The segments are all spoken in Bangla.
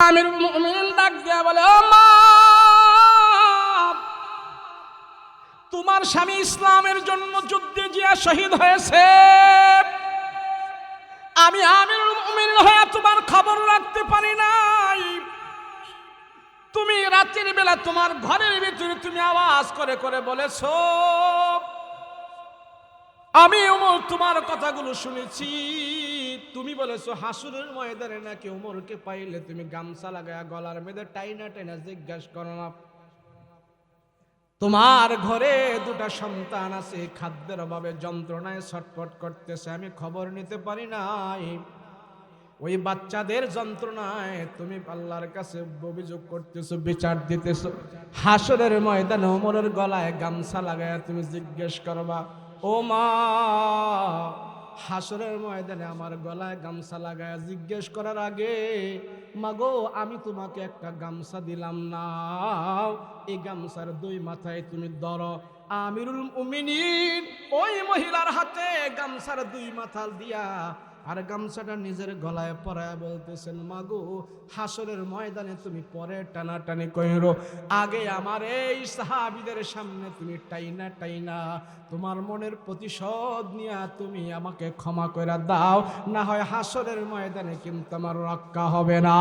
আমিরুল মুমিনিন ডাক দিয়া বলে, ও মা, তোমার স্বামী ইসলামের জন্য যুদ্ধে জিয়া শহীদ হয়েছে। আমি আমিরুল মুমিনিন হয়ে তোমার খবর রাখতে পারি নাই। তুমি রাতের বেলা তোমার ঘরের ভিতরে তুমি আওয়াজ করে করে বলেছো, আমি ওমর তোমার কথাগুলো শুনেছি। তুমি বলেছো হাসুরের ময়দানে নাকি ওমরকে পাইলে তুমি গামছা লাগায়া গলার মধ্যে টাইনা টাইনা জিজ্ঞাসা করো না, তোমার ঘরে দুটা সন্তান আছে, খাদ্যের অভাবে যন্ত্রণায় ছটফট করতেছে, আমি খবর নিতে পারি নাই। ওই বাচ্চাদের যন্ত্রণায় তুমি আল্লাহর কাছে অভিযোগ করতেছো, বিচার দিতেছো। হাসরের ময়দানে ওমরের গলায় গামছা লাগায়া তুমি জিজ্ঞেস করবা, ও মা, হাসরের ময়দানে আমার গলায় গামছা লাগায়া জিজ্ঞেস করার আগে মাগো আমি তোমাকে একটা গামছা দিলাম না, এই গামছার দুই মাথায় তুমি ধরো। আমিরুল মুমিনিন ওই মহিলার হাতে গামছার দুই মাথা দিয়া আর গামছাটা নিজের গলায় পরায় বলতেছেন, মাগো হাসরের ময়দানে তুমি পরে টানাটানি কইরো, আগে আমার এই সাহাবীদের সামনে তুমি টাইনা টাইনা তোমার মনের প্রতিশোধ নিয়া তুমি আমাকে ক্ষমা করে দাও, না হয় হাসরের ময়দানে কিন্তু আমার রক্ষা হবে না।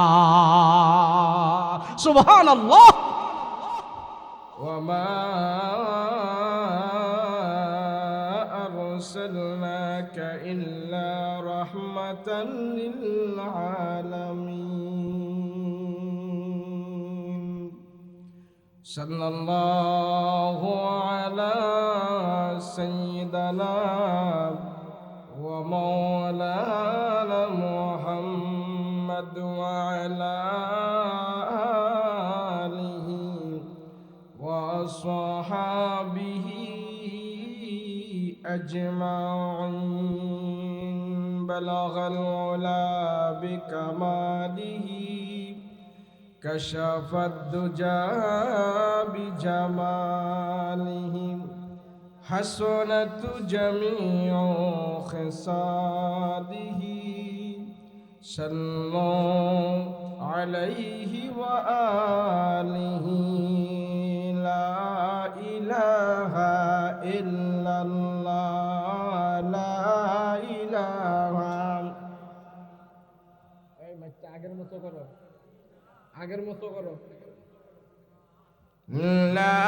সুবহানাল্লাহ। وما أرسلناك إلا رحمة للعالمين صلى الله على سيدنا ومولانا محمد وعلى وصحابه أجمعين بلغ العلا بكماله كشف الدجى بجماله حسنت جميع خصاله صلوا عليه وآله لا إله إلا الله لا إله। এই বাচ্চা আগের মতো করো, আগের মতো করো। لا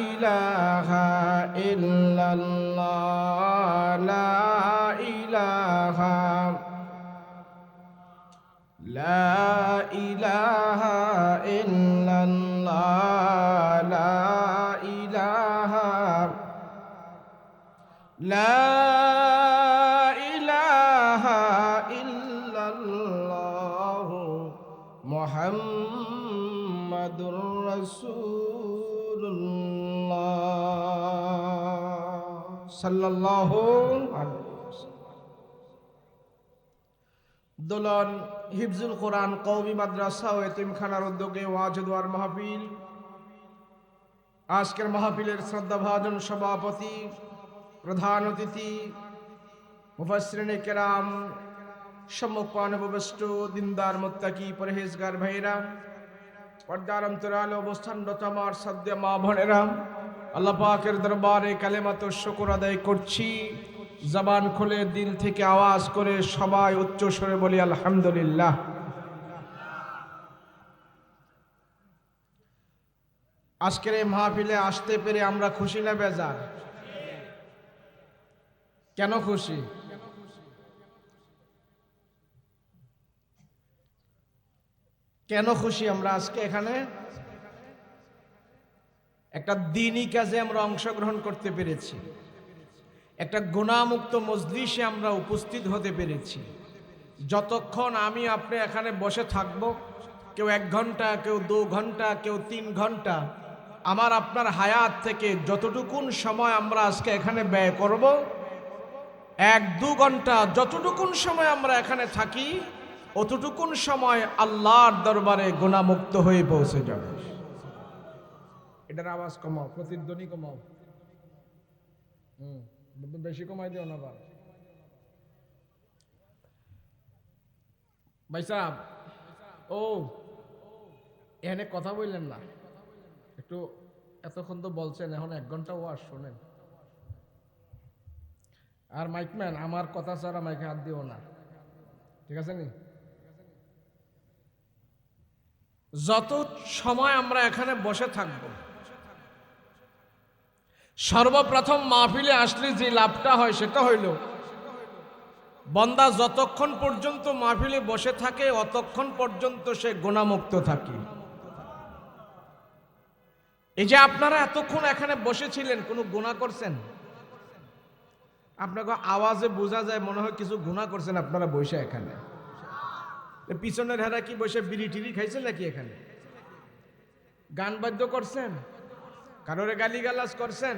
إله إلا الله لا إله لا إله إلا الله لا إله لا إله إلا الله محمد رسول الله صلى الله عليه وسلم। দোলন হিফজুল কোরআন কওমি মাদ্রাসা ও এতিমখানার উদ্যোগে ওয়াজ দোয়ার মাহফিল। আজকের মাহফিলের শ্রদ্ধাভাজন সভাপতি, প্রধান অতিথি, মুফাসসিরিনে কেরাম, সম্মুখপানে উপবিষ্ট দিনদার মুত্তাকি পরহেজগার ভাইরা, পর্দার অন্তরালে অবস্থানরত আমার শ্রদ্ধেয় মা বোনেরা, আল্লাহ পাকের দরবারে কালেমাত শুকর আদায় করছি। জবান খুলে দিল থেকে আওয়াজ করে সবাই উচ্চ স্বরে বলি আলহামদুলিল্লাহ। আজকের এই মাহফিলে আসতে পেরে আমরা খুশি না বেজার? কেন খুশি? কেন খুশি আমরা আজকে এখানে? একটা দ্বীনি কাজে আমরা অংশগ্রহণ করতে পেরেছি, একটা গুনাহমুক্ত মজলিসে আমরা উপস্থিত হতে পেরেছি। যতক্ষণ আমি আপনি এখানে বসে থাকব, কেউ 1 ঘন্টা, কেউ 2 ঘন্টা, কেউ 3 ঘন্টা, আমার আপনার হায়াত থেকে যতটুকুন সময় আমরা আজকে এখানে ব্যয় করব, 1-2 ঘন্টা যতটুকুন সময় আমরা এখানে থাকি, অতটুকুন সময় আল্লাহর দরবারে গুনাহমুক্ত হয়ে পৌঁছে যাবে। এটার আওয়াজ কমাও, প্রতিধ্বনি কমাও, বেশি কমাই দিও না। ভাই সাহেব, ও এখানে কথা বললেন না, একটু এতক্ষণ তো বলছেন, এখন 1 ঘন্টা ওয়াজ শোনেন। আর মাইকম্যান, আমার কথা ছাড়া মাইকে হাত দিও না, ঠিক আছে নি? যত সময় আমরা এখানে বসে থাকব, সর্বপ্রথম মাহফিলে আসলে যে লাভটা হয় সেটা হইল বান্দা যতক্ষণ পর্যন্ত মাহফিলে বসে থাকে অতক্ষণ পর্যন্ত সে গুনাহমুক্ত থাকে। এই যে আপনারা এতক্ষণ এখানে বসেছিলেন, কোনো গুনাহ করছেন? আপনাকে আওয়াজে বোঝা যায় মনে হয় কিছু গুনাহ করছেন আপনারা বসে এখানে। পিছনের হেরা কি বসে বিড়ি টিড়ি খাইছেন নাকি? এখানে গান বাদ্য করছেন, কারোরে গালিগালাজ করছেন,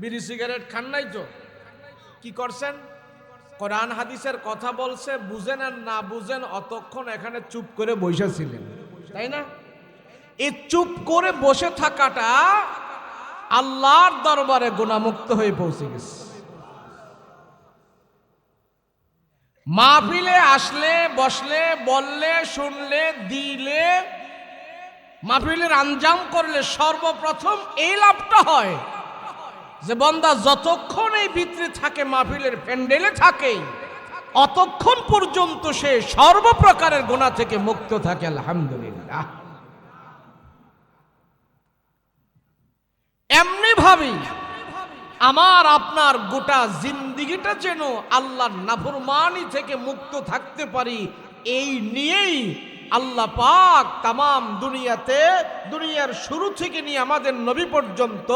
বিড়ি সিগারেট খান নাই তো? কি করছেন? কোরআন হাদিসের কথা বলছে, বুঝেন আর না বুঝেন অতক্ষণ এখানে চুপ করে বসেছিলেন, তাই না? এই চুপ করে বসে থাকাটা আল্লাহর দরবারে গুনাহমুক্ত হয়ে পৌঁছে গেছে। মাহফিলে আসলে, বসলে, বললে, শুনলে, দিলে, মাহফিলের আঞ্জাম করলে সর্বপ্রথম এই লাভটা হয় যে বান্দা যতক্ষণ এই ভিতরে থাকে, মাহফিলের প্যান্ডেলে থাকে, অতক্ষণ পর্যন্ত সে সর্বপ্রকারের গুনাহ থেকে মুক্ত থাকে। আলহামদুলিল্লাহ। এমনি ভাবি আমার আপনার গোটা জিন্দিগিটা যেন আল্লাহর নাফরমানি থেকে মুক্ত থাকতে পারি, এই নিয়েই আল্লাহ পাক তামাম দুনিয়াতে, দুনিয়ার শুরু থেকে নিয়ে আমাদের নবী পর্যন্ত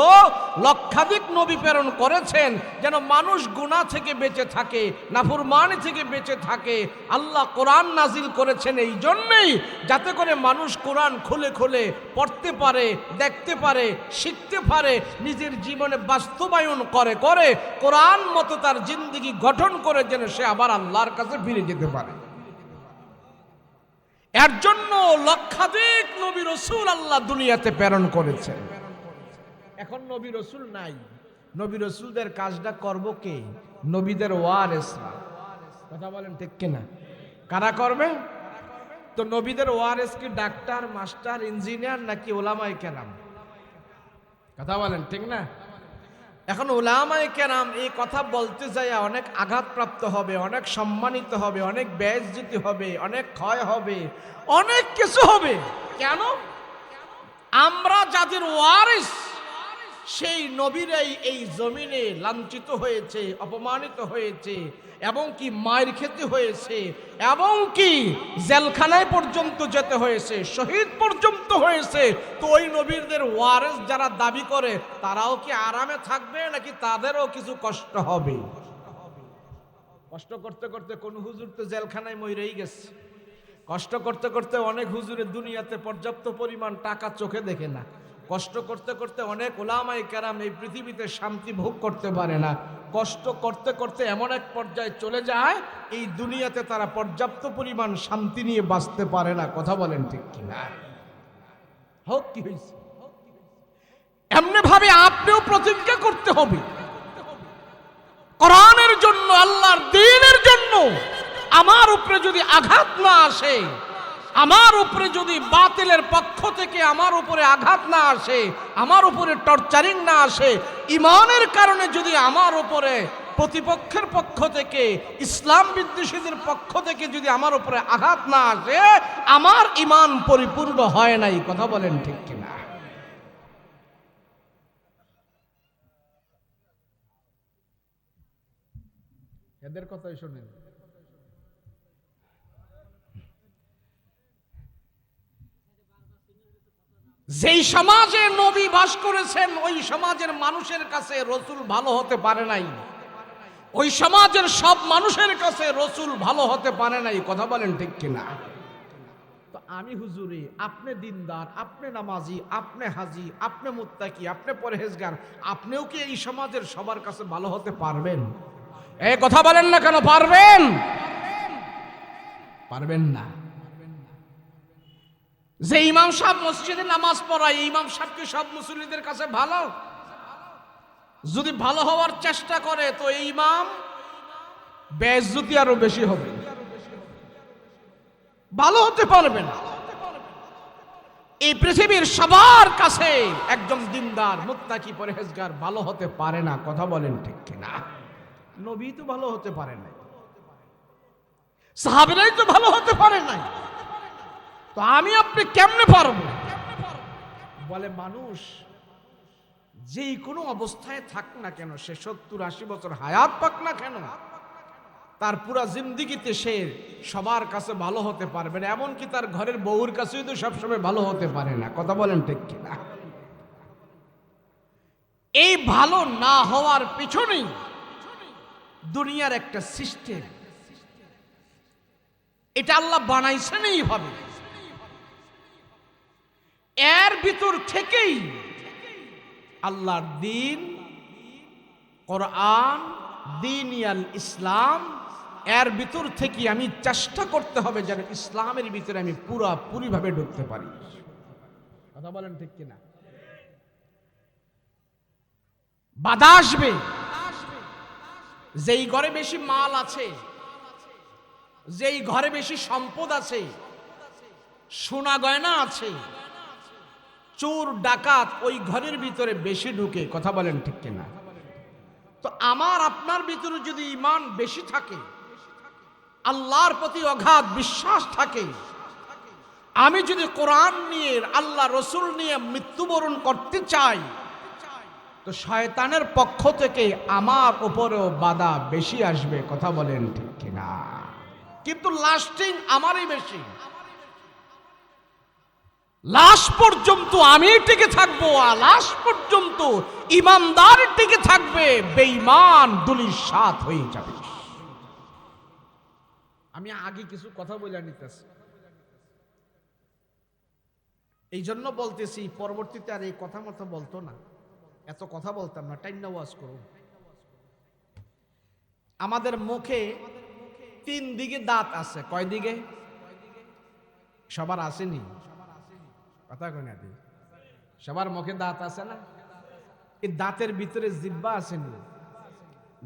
লক্ষাধিক নবী প্রেরণ করেছেন, যেন মানুষ গুনাহ থেকে বেঁচে থাকে, নাফরমানি থেকে বেঁচে থাকে। আল্লাহ কোরআন নাজিল করেছেন এই জন্যই, যাতে করে মানুষ কোরআন খুলে খুলে পড়তে পারে, দেখতে পারে, শিখতে পারে, নিজের জীবনে বাস্তবায়ন করে করে কোরআন মতো তার জিন্দেগি গঠন করে যেন সে আবার আল্লাহর কাছে ফিরে যেতে পারে। এর জন্য লক্ষাধিক নবী রাসূল আল্লাহ দুনিয়াতে প্রেরণ করেছেন। এখন নবী রাসূল নাই, নবী রাসূলদের কাজটা করব কে? নবীদের ওয়ারিসরা। কথা বলেন ঠিক কিনা? কারা করবে? তো নবীদের ওয়ারিস কি ডাক্তার, মাস্টার, ইঞ্জিনিয়ার নাকি উলামায়ে কেরাম? কথা বলেন ঠিক না? এখন উলামায়ে কেরাম এই কথা বলতে যায় অনেক আঘাতপ্রাপ্ত হবে, অনেক সম্মানিত হবে, অনেক বেইজ্জতি হবে, অনেক ক্ষয় হবে, অনেক কিছু হবে। কেন? আমরা যাদের ওয়ারিস, সেই নবীরাই এই জমিনে লাঞ্ছিত হয়েছে, অপমানিত হয়েছে, এবং কি মায়ের খেতে হয়েছে, এবং কি জেলখানায় পর্যন্ত যেতে হয়েছে, শহীদ পর্যন্ত হয়েছে। তো ওই নবীদের ওয়ারিস যারা দাবি করে তারাও কি আরামে থাকবে নাকি তাদেরও কিছু কষ্ট হবে? কষ্ট করতে করতে কোন হুজুর তো জেলখানায় মরেই গেছে। কষ্ট করতে করতে অনেক হুজুরের দুনিয়াতে পর্যাপ্ত পরিমাণ টাকা চোখে দেখে না। কষ্ট করতে করতে অনেক উলামায়ে কেরাম এই পৃথিবীতে শান্তি ভোগ করতে পারে না। কষ্ট করতে করতে এমন এক পর্যায়ে চলে যায়, এই দুনিয়াতে তারা পর্যাপ্ত পরিমাণ শান্তি নিয়ে বাঁচতে পারে না। কথা বলেন ঠিক কিনা? হোক কি হয়েছে, এমনি ভাবে আপনিও প্রতিজ্ঞা করতে হবে কোরআনের জন্য, আল্লাহর দ্বীনের জন্য আমার উপরে যদি আঘাত না আসে, আমার উপরে যদি বাতিলের পক্ষ থেকে আমার উপরে আঘাত না আসে, আমার উপরে টর্চারিং না আসে, ইমানের কারণে যদি আমার উপরে প্রতিপক্ষের পক্ষ থেকে, ইসলাম বিদ্বেষীদের পক্ষ থেকে যদি আমার উপরে আঘাত না আসে, আমার ইমান পরিপূর্ণ হয় নাই। কথা বলেন ঠিক কিনা? এদের কথাই শোনেন। যেই সমাজে নবী বাস করেছেন ওই সমাজের মানুষের কাছে রসুল ভালো হতে পারে নাই, ওই সমাজের সব মানুষের কাছে রসুল ভালো হতে পারে নাই। কথা বলেন ঠিক কিনা? তো আমি হুজুরি, আপনি দিনদার, আপনি নামাজি, আপনি হাজি, আপনি মুত্তাকি, আপনি পরহেজগার, আপনিও কি এই সমাজের সবার কাছে ভালো হতে পারবেন? এই কথা বলেন না কেন? পারবেন? পারবেন না। যে ইমাম সাহেব মসজিদে নামাজ পড়ায়, ইমাম সাহেব কি সব মুসল্লিদের কাছে ভালো? যদি ভালো হওয়ার চেষ্টা করে তো এই ইমাম বেইজ্জতি আরো বেশি হবে, ভালো হতে পারবে না। এই পৃথিবীর সবার কাছে একজন দিনদার মুত্তাকি পরহেজগার ভালো হতে পারে না। কথা বলেন ঠিক কিনা? নবী তো ভালো হতে পারে নাই, সাহাবীরাই তো ভালো হতে পারে নাই, তো আমি আপনি কেমনে পারবো? বলে মানুষ যেই কোনো অবস্থায় থাক না কেন, সে 70-80 বছর হায়াত পাক না কেন, তার পুরা জিন্দিগিতে সে সবার কাছে ভালো হতে পারবে না, এমনকি তার ঘরের বউর কাছেও তো সবসময় ভালো হতে পারে না। কথা বলেন ঠিক কিনা? এই ভালো না হওয়ার পিছনেই দুনিয়ার একটা সিস্টেম, এটা আল্লাহ বানাইছেন এইভাবে। এর ভিতর থেকেই আল্লাহর দিন, কোরআন, দিনিয়াল ইসলাম, এর ভিতর থেকে আমি চেষ্টা করতে হবে যেন ইসলামের ভিতরে আমি পুরাপুরিভাবে ঢুকতে পারি। কথা বলেন ঠিক কিনা? বাধা আসবে। যেই ঘরে বেশি মাল আছে, যেই ঘরে বেশি সম্পদ আছে, সোনা গয়না আছে, চোর ডাকাত ওই ঘরের ভিতরে বেশি ঢুকে। কথা বলেন ঠিক কিনা? তো আমার আপনার ভিতরে যদি ঈমান বেশি থাকে, আল্লাহর প্রতি অগাধ বিশ্বাস থাকে, আমি যদি কোরআন নিয়ে, আল্লাহ রসুল নিয়ে মৃত্যুবরণ করতে চাই, তো শয়তানের পক্ষ থেকে আমার উপরেও বাধা বেশি আসবে। কথা বলেন ঠিক কিনা? কিন্তু লাস্টিং আমারই বেশি। লাস্ট পর্যন্ত আমি টিকে থাকবো, আর লাস্ট পর্যন্ত ইমানদার টিকে থাকবে, বেঈমান দুলিশাত হয়ে যাবে। আমি আগে কিছু কথা বলে নিতেছি, এই জন্য বলতেছি, পরবর্তীতে আর এই কথা মতো বলতো না, এত কথা বলতাম না, টাইম না ওয়াজ করুন। আমাদের মুখে 3 দিকে দাঁত আছে। কয় দিকে? সবার আসেনি? কথা কয় না? সবার মুখে দাঁত আছে না? এই দাঁতের ভিতরে জিহ্বা আসেনি?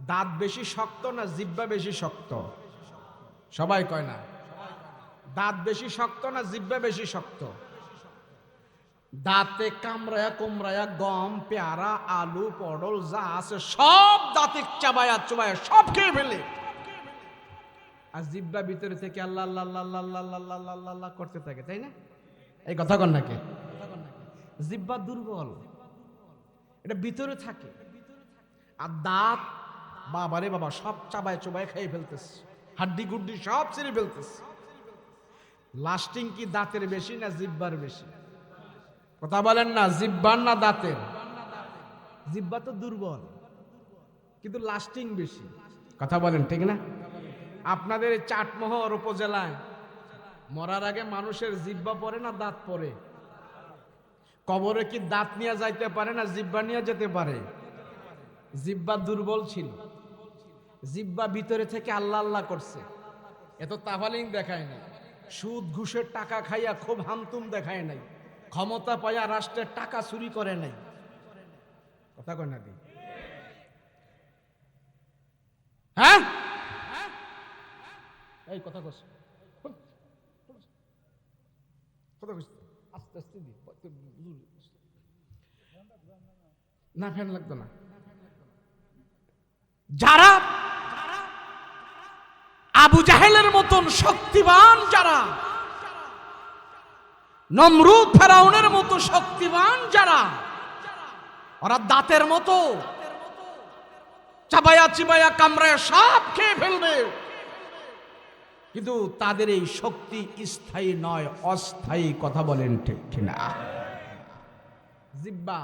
দাঁত বেশি শক্ত না জিহ্বা বেশি শক্ত? সবাই কয় না? দাঁত বেশি শক্ত না জিহ্বা বেশি শক্ত? দাঁতে কামড়ায়া কোমড়ায়া গম, পেয়ারা, আলু, পটল যা আছে সব দাঁতে চাবায়া চুবায়া সব খেয়ে ফেলে, আর জিহ্বা ভিতরে থেকে আল্লাহ আল্লাহ আল্লাহ আল্লাহ আল্লাহ আল্লাহ আল্লাহ আল্লাহ করতে থাকে, তাই না? এই কথা কন নাকি? জিহ্বা দুর্বল, এটা ভিতরে থাকে, আর দাঁত বাবারে বাবা সব চাবায় চুবায় খেয়ে ফেলতেছে, হাড্ডি গুড্ডি সব ছিঁড়ে ফেলতেছে। লাস্টিং কি দাঁতের বেশি না জিহ্বার বেশি? কথা বলেন না, জিহ্বার না দাঁতের? জিহ্বা তো দুর্বল, কিন্তু লাস্টিং বেশি। কথা বলেন ঠিক না? আপনাদের এই চাটমোহর উপজেলায় মরার আগে মানুষের জিহ্বা পড়ে না দাঁত পড়ে? কবরে কি দাঁত নিয়ে যাইতে পারে না জিহ্বা নিয়ে যেতে পারে? জিহ্বা দুর্বল ছিল, জিহ্বা ভিতরে থেকে আল্লাহ আল্লাহ করছে, এত তাফালিং দেখায় নাই, সুদ ঘুষের টাকা খাইয়া খুব হামতুম দেখায় নাই, ক্ষমতা পাইয়া রাষ্ট্রের টাকা চুরি করে নাই। কথা কয় না? হ্যাঁ, এই কথা কস, কথা কস, আস্তে আস্তে দি, না ফ্যান লাগতো না। যারা আবু জাহেলের মতন শক্তিবান, যারা নমরুদ ফেরাউনের মতো শক্তিবান, যারা ওরা দাঁতের মতো চাবায়া চিবায়া কামড়ায়া সব খেয়ে ফেলবে, কিন্তু তাদের এই শক্তি স্থায়ী নয়, অস্থায়ী। কথা বলেন ঠিক কিনা? জিব্বা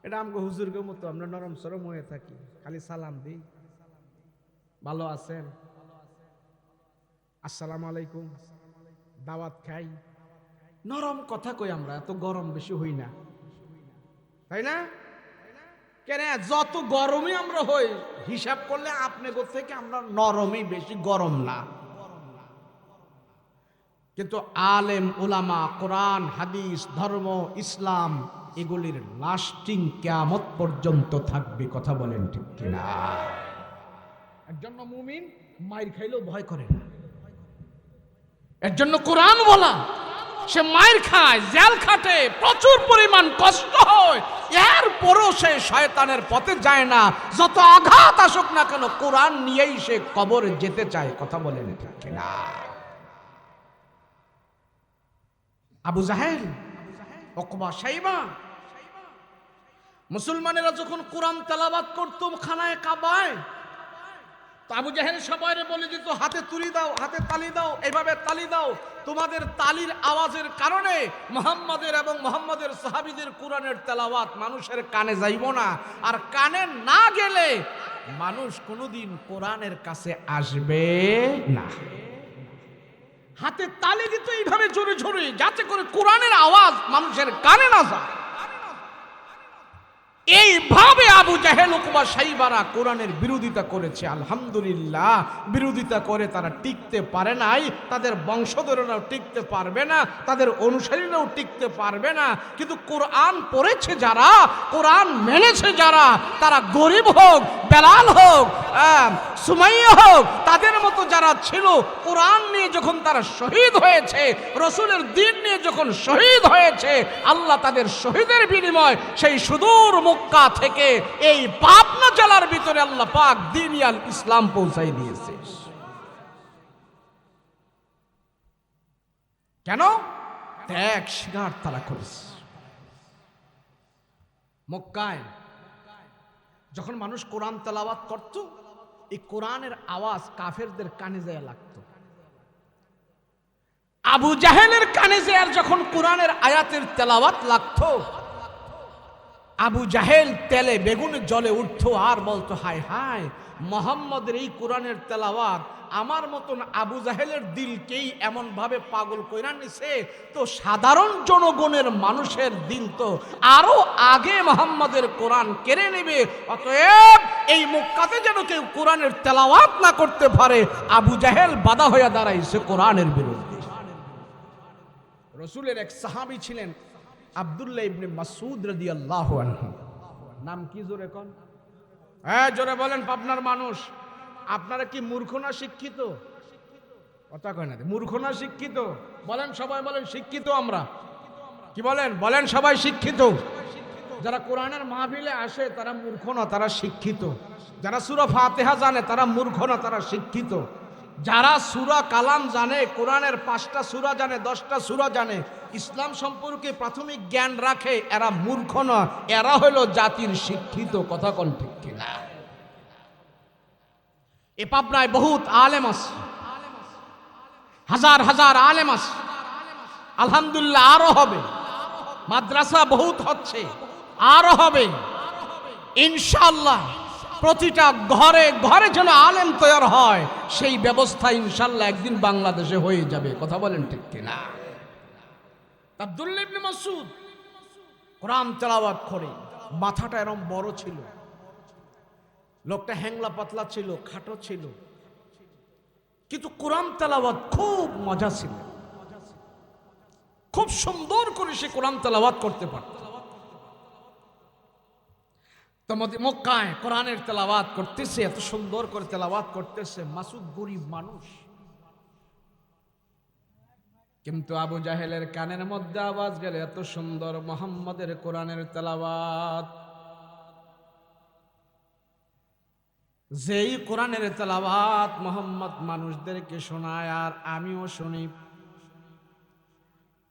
এটা আমাকে হুজুরকে মতো আমরা নরম সরম হয়ে থাকি, খালি সালাম দিই, ভালো আছেন, আসসালামু আলাইকুম, দাওয়াত খাই, নরম কথা কই, আমরা এত গরম বেশি হই না, তাই না? কেন যত গরমই আমরা হই, হিসাব করলে আপনি থেকে আমরা নরমই বেশি, গরম না। কিন্তু আলেম উলামা, কোরআন হাদিস, ধর্ম, ইসলাম, এগুলির লাস্টিং কিয়ামত পর্যন্ত থাকবে। কথা বলেন ঠিক কিনা? একজন মুমিন মাইর খাইলেও ভয় করে না, এর জন্য কোরআন বলা, সে মায়ের খায়, জেল খাটে, প্রচুর পরিমাণ কষ্ট হয়, এরপরও সে শয়তানের পথে যায় না। যত আঘাত আসুক না কেন কোরআন নিয়েই সে কবরে যেতে চায়। কথা বলেন ঠিক কিনা? আবু জাহেল, উকবা, শাইবা, মুসলমানেরা যখন কোরআন তেলাওয়াত করত খানায় কাবায়, তো আবু জাহেল সবাইরে বলে দিত, হাতে তুলি দাও, হাতে তালি দাও, এইভাবে তালি দাও। তোমাদের তালির আওয়াজের কারণে মুহাম্মাদের এবং মুহাম্মাদের সাহাবীদের কোরআনের তেলাওয়াত মানুষের কানে যাইব না, আর কানে না গেলে মানুষ কোনোদিন কোরআনের কাছে আসবে না। হাতে তালি দিত এইভাবে জোরে জোরে, যাতে করে কোরআনের আওয়াজ মানুষের কানে না যায়। এইভাবে আবু জাহেল, উকবা, শাইবারা কোরআনের বিরোধিতা করেছে। আলহামদুলিল্লাহ, বিরোধিতা করে তারা টিকতে পারে নাই, তাদের বংশধরেরাও টিকতে পারবে না, তাদের অনুসারীরাও টিকতে পারবে না। কিন্তু কোরআন পড়েছে যারা, কোরআন মেনেছে যারা, তারা গরিব হোক, বেলাল হোক, সুমাইয়া হোক, তাদের মতো যারা ছিল, কোরআন নিয়ে যখন তারা শহীদ হয়েছে, রসুলের দ্বীন নিয়ে যখন শহীদ হয়েছে, আল্লাহ তাদের শহীদের বিনিময় সেই সুদূর মক্কা থেকে এই পাবনা জেলার ভিতরে আল্লাহ পাক দ্বীন আল ইসলাম পৌঁছাই দিয়েছে। কেন? ত্যাগ স্বীকার তারা করেছে। মক্কায় যখন মানুষ কোরআন তেলাওয়াত করত, এই কোরআনের আওয়াজ কাফেরদের কানে যায় লাগতো। আবু জাহেলের কানে যায় যখন কোরআনের আয়াতের তেলাওয়াত লাগতো, আবু জাহেল তেলে বেগুনে জ্বলে উঠতো আর বলতো, হায় হায়, মুহাম্মদের এই কোরআনের তেলাওয়াত আমার মতন আবু জাহেলের দিলকেই এমন ভাবে পাগল কইরা নিছে, তো সাধারণ জনগণের মানুষের দিল তো আরো আগে মুহাম্মদের কোরআন কেড়ে নেবে। অতএব এই মক্কাতে যেন কেউ কোরআনের তেলাওয়াত না করতে পারে, আবু জাহেল বাধা হয়ে দাঁড়াইছে কোরআনের বিরুদ্ধে। রাসূলের এক সাহাবী ছিলেন আব্দুল্লাহ ইবনে মাসউদ রাদিয়াল্লাহু আনহু। নাম কি জোরে কোন? হ্যাঁ জোরে বলেন পাবনার মানুষ। আপনারা কি মূর্খ না শিক্ষিত? কথা কয় না, মূর্খ না শিক্ষিত? বলেন সবাই, বলেন শিক্ষিত আমরা। কি বলেন? বলেন সবাই শিক্ষিত। যারা কোরআনের মাহফিলে আসে তারা মূর্খ না, তারা শিক্ষিত। যারা সূরা ফাতিহা জানে তারা মূর্খ না, তারা শিক্ষিত। যারা সূরা কালাম জানে, কোরআনের 5টা সূরা জানে, 10টা সূরা জানে, ইসলাম সম্পর্কে প্রাথমিক জ্ঞান রাখে, এরা মূর্খ না, এরা হলো জাতির শিক্ষিত। কথা কোন ঠিক কিনা? এ পাবনায় বহুত আলেম আছে, হাজার হাজার আলেম আছে, আলহামদুলিল্লাহ আরো হবে। মাদ্রাসা বহুত হচ্ছে, আরো হবে ইনশাআল্লাহ। প্রতিটা ঘরে ঘরে যেন আলেম তৈরি হয়, সেই ব্যবস্থা ইনশাআল্লাহ একদিন বাংলাদেশে হয়ে যাবে। কথা বলেন ঠিক কিনা? আব্দুল্লাহ ইবনে মাসউদ কোরআন তেলাওয়াত করে, মাথাটা এরকম বড় ছিল, লোকটা হ্যাংলা পাতলা ছিল, খাটো ছিল, কিন্তু কোরআন তেলাওয়াত খুব মজা ছিল, খুব সুন্দর করে সে কোরআন তেলাওয়াত করতে পারত। তো মক্কায় কোরআনের তেলাওয়াত করতেছে, এত সুন্দর করে তেলাওয়াত করতেছে। মাসুদ গরিব মানুষ, কিন্তু আবু জাহেলের কানের মধ্যে আওয়াজ গেলে এত সুন্দর মুহাম্মাদের কোরআনের তেলাওয়াত। যেই কোরআনের তেলাওয়াত মুহাম্মদ মানুষদেরকে শোনায় আর আমিও শুনি,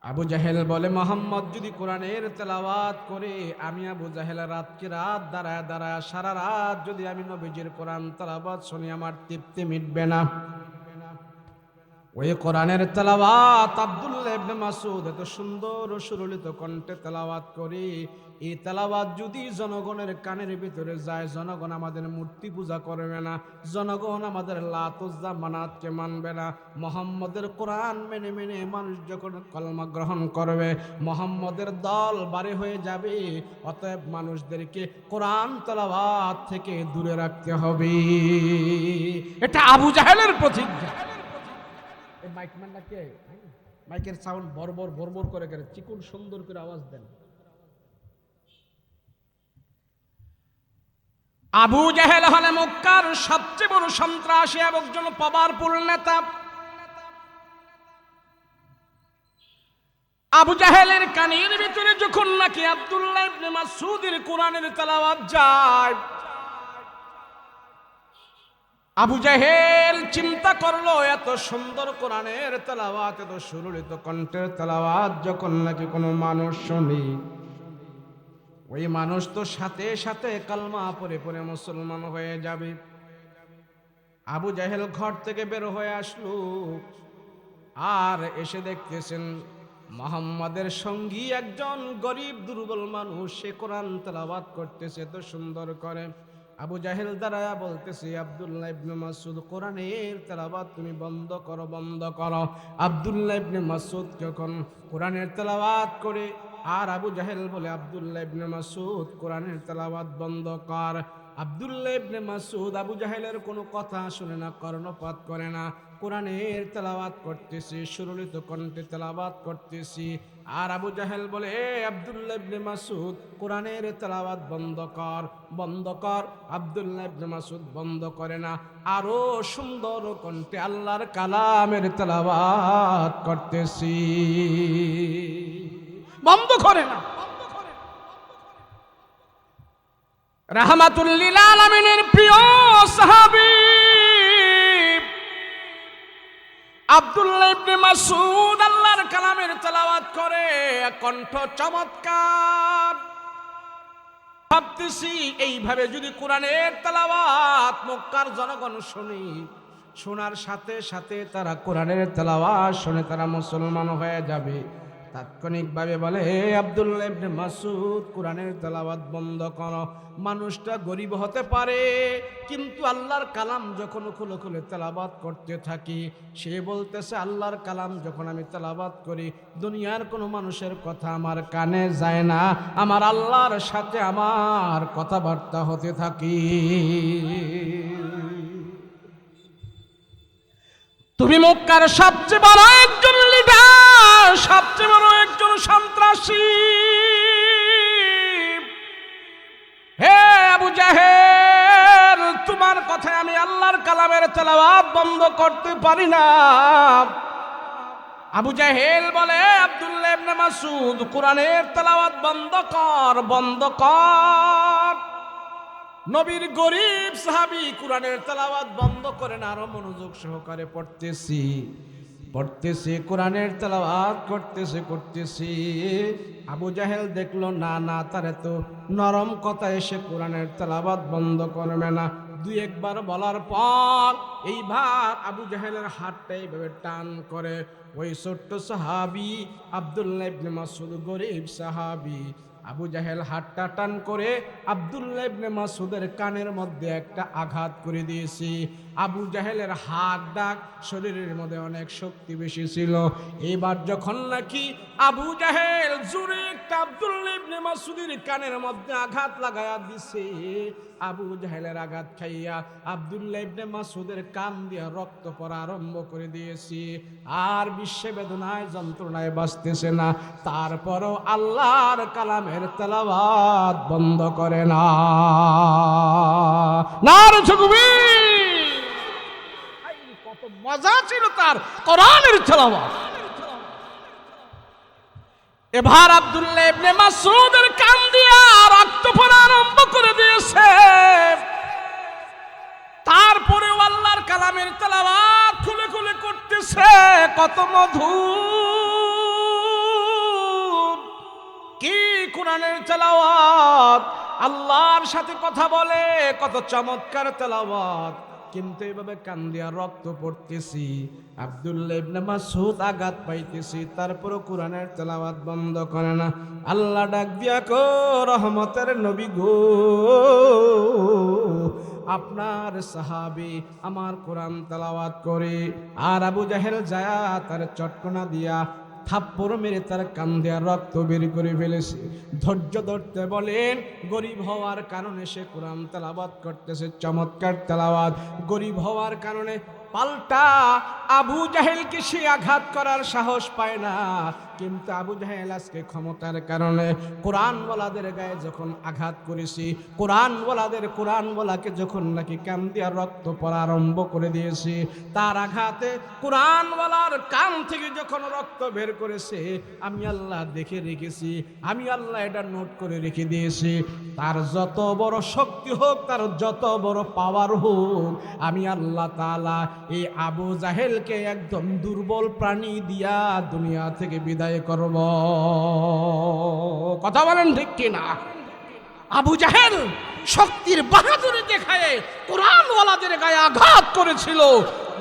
আবু জাহেল বলে, মুহাম্মদ যদি কোরআনের তেলাওয়াত করে, আমি আবু জাহেল রাতকে রাত দাঁড়ায় দাঁড়ায় সারা রাত যদি আমি নবীজির কোরআন তেলাওয়াত শুনি, আমার তৃপ্তি মিটবে না। ওই কোরআনের তেলাওয়াত আব্দুল্লাহ ইবনে মাসউদ এত সুন্দর ও সুললিত কণ্ঠে তেলাওয়াত করে, এই তেলাওয়াত যদি জনগণের কানের ভিতরে যায়, জনগণ আমাদের মূর্তি পূজা করবে না, জনগণ আমাদের লাত উজ্জা মানাতকে মানবে না। মুহাম্মদের কোরআন মেনে মেনে মানুষ যখন কলমা গ্রহণ করবে, মুহাম্মদের দল বাড়ি হয়ে যাবে। অতএব মানুষদেরকে কোরআন তেলাওয়াত থেকে দূরে রাখতে হবে। এটা আবু জাহেলের প্রতিজ্ঞা। মাইকম্যানটা কে? মাইকের সাউন্ড বরবর বরবর করে করে চিকুন সুন্দর করে আওয়াজ দেন। আবু জাহেল হলে মক্কার সবচেয়ে বড় সন্ত্রাসী এবং একজন পাওয়ারফুল নেতা। আবু জাহেলের কানের ভিতরে যখন নাকি আব্দুল্লাহ ইবনে মাসউদের কোরআনের তেলাওয়াত যায়, আবু জাহেল চিন্তা করলো এত সুন্দর কোরআনের তেলাওয়াত, এত সুললিত কণ্ঠের তেলাওয়াত যখন নাকি কোনো মানুষ শুনি, ওই মানুষ তো সাথে সাথে কালমা পড়ে পড়ে মুসলমান হয়ে যাবে। আবু জাহেল ঘর থেকে বের হয়ে আসলো, আর এসে দেখতেছেন মুহাম্মাদের সঙ্গী একজন গরিব দুর্বল মানুষ, সে কোরআন তেলাওয়াত করতেছে এত সুন্দর করে। আবু জাহেল দাঁড়ায়া বলতেছে, আব্দুল্লাহ ইবনে মাসউদ কোরআনের তেলাওয়াত তুমি বন্ধ করো, বন্ধ করো। আব্দুল্লাহ ইবনে মাসউদ যখন কোরআনের তেলাওয়াত করে, আর আবু জাহেল বলে, আব্দুল্লাহ ইবনে মাসউদ কোরআনের তেলাওয়াত বন্ধ কর। আব্দুল্লাহ ইবনে মাসউদ আবু জাহেলের কোনো কথা শুনে না, কর্ণপাত করে না, কোরআনের তেলাওয়াত করতেছি, সুললিত কণ্ঠে তেলাওয়াত করতেছি। আর আবু জাহেল বলে, আব্দুল্লাহ ইবনে মাসউদ কোরআনের তেলাওয়াত বন্ধ কর, বন্ধ কর। আব্দুল্লাহ ইবনে মাসউদ বন্ধ করে না, আরো সুন্দর কণ্ঠে আল্লাহর কালামের তেলাওয়াত করতেছি, বন্ধ করে না। রাহমাতুল লিল আলামিনের প্রিয় সাহাবী আব্দুল্লাহ ইবনে মাসউদ আল্লাহর কালামের তেলাওয়াত করে, কণ্ঠ চমৎকার। ভাবতেছি এইভাবে যদি কোরআনের তেলাওয়াত মক্কার জনগণ শুনি, শোনার সাথে সাথে তারা কোরআনের তেলাওয়াত শুনে তারা মুসলমান হয়ে যাবে। তাৎক্ষণিকভাবে বলে, হে আব্দুল্লাহ ইবনে মাসউদ কোরআনের তেলাওয়াত বন্ধ করো। মানুষটা গরিব হতে পারে, কিন্তু আল্লাহর কালাম যখন খুলে খুলে তেলাওয়াত করতে থাকি, সে বলতেছে আল্লাহর কালাম যখন আমি তেলাওয়াত করি, দুনিয়ার কোনো মানুষের কথা আমার কানে যায় না, আমার আল্লাহর সাথে আমার কথাবার্তা হতে থাকি। তুমি মক্কার সবচেয়ে বড় একজন লিডার, সবচেয়ে বড় একজন সন্ত্রাসী। হে আবু জাহেল, তোমার কথায় আমি আল্লাহর কালামের তেলাওয়াত বন্ধ করতে পারি না। আবু জাহেল বলে, আব্দুল্লাহ ইবনে মাসউদ কোরআনের তেলাওয়াত বন্ধ কর, বন্ধ কর। নবীর গরিব সাহাবী কোরআনের তেলাওয়াত বন্ধ করেন, আরো মনোযোগ সহকারে পড়তেছি, কোরআনের তেলাওয়াত করতেছি। আবু জাহেল দেখলো না না, তার এত নরম কথা এসে কোরআনের তেলাওয়াত বন্ধ করবে না। দুই একবার বলার পর এইবার আবু জাহেলের হাতটা এইভাবে টান করে, ওই ছোট্ট সাহাবী আব্দুল্লাহ ইবনে মাসউদ গরিব সাহাবী, আবু জাহেল হাতটা টান করে আব্দুল্লাহ ইবনে মাসউদের কানের মধ্যে একটা আঘাত করে দিয়েছি। আবু জাহেলের হাত ডাক, শরীরের মধ্যে অনেক শক্তি বেশি ছিল। এবার যখন নাকি আবু জাহেল জোরে একটা আব্দুল্লাহ ইবনে মাসউদের কানের মধ্যে আঘাত লাগায়া দিছে, আবু জাহেলের আঘাত খাইয়া আব্দুল্লাহ ইবনে মাসউদের কান দিয়া রক্ত পড়া আরম্ভ করে দিয়েছি। আর বিশ্বে বেদনায় যন্ত্রণায় বাঁচতেছে না, তারপরও আল্লাহর কালামের তেলাওয়াত বন্ধ করে না। নারে তাকবীর! কত মজা ছিল তার কোরআনের তেলাওয়াত। এবার আব্দুল্লাহ ইবনে মাসউদের কান দিয়া রক্ত পড়া আরম্ভ করে দিয়েছে। তারপরেও আল্লাহর কালামের তেলাওয়াত খুলে খুলে করতেছে, কত মধুর! কি কোরআনের তেলাওয়াত! আল্লাহর সাথে কথা বলে, কত চমৎকার তেলাওয়াত। কিন্তু এভাবে কান দিয়া রক্ত পড়তেছি, আব্দুল্লাহ ইবনে মাসউদ আঘাত পাইতেছি, তারপরও কোরআনের তেলাওয়াত বন্ধ করে না। আল্লাহ ডাক দিয়া কো, রহমতের নবী গো, আপনার সাহাবী আমার কোরআন তেলাওয়াত করে। আর আবু জাহেল যায়া তার চটকনা দিয়া থাপ্পড় মেরে তার কান দিয়া রক্ত বের করে ফেলেছে। ধৈর্য ধরতে বলেন, গরিব হওয়ার কারণে সে কোরআন তেলাওয়াত করতেছে, চমৎকার তেলাওয়াত। গরিব হওয়ার কারণে পাল্টা আবু জাহেলকে সে আঘাত করার সাহস পায় না, কিন্তু আবু জাহেল আজকে ক্ষমতার কারণে কোরআনওয়ালাদের গায়ে যখন আঘাত করেছি, কোরআনওয়ালাকে যখন নাকি কান দিয়ে রক্ত পড়া আরম্ভ করে দিয়েছি, তার আঘাতে কোরআনওয়ালার কান থেকে যখন রক্ত বের করেছে, আমি আল্লাহ দেখে রেখেছি, আমি আল্লাহ এটা নোট করে রেখে দিয়েছি। তার যত বড় শক্তি হোক, তার যত বড় পাওয়ার হোক, আমি আল্লাহ তাআলা এই আবু জাহেলকে একদম দুর্বল প্রাণী দিয়া দুনিয়া থেকে বিদায় করব। কথা বলেন ঠিক কিনা? আবু জাহেল শক্তির বাহাদুরি দেখায় কোরআনওয়ালাদের গায়ে আঘাত করেছিল,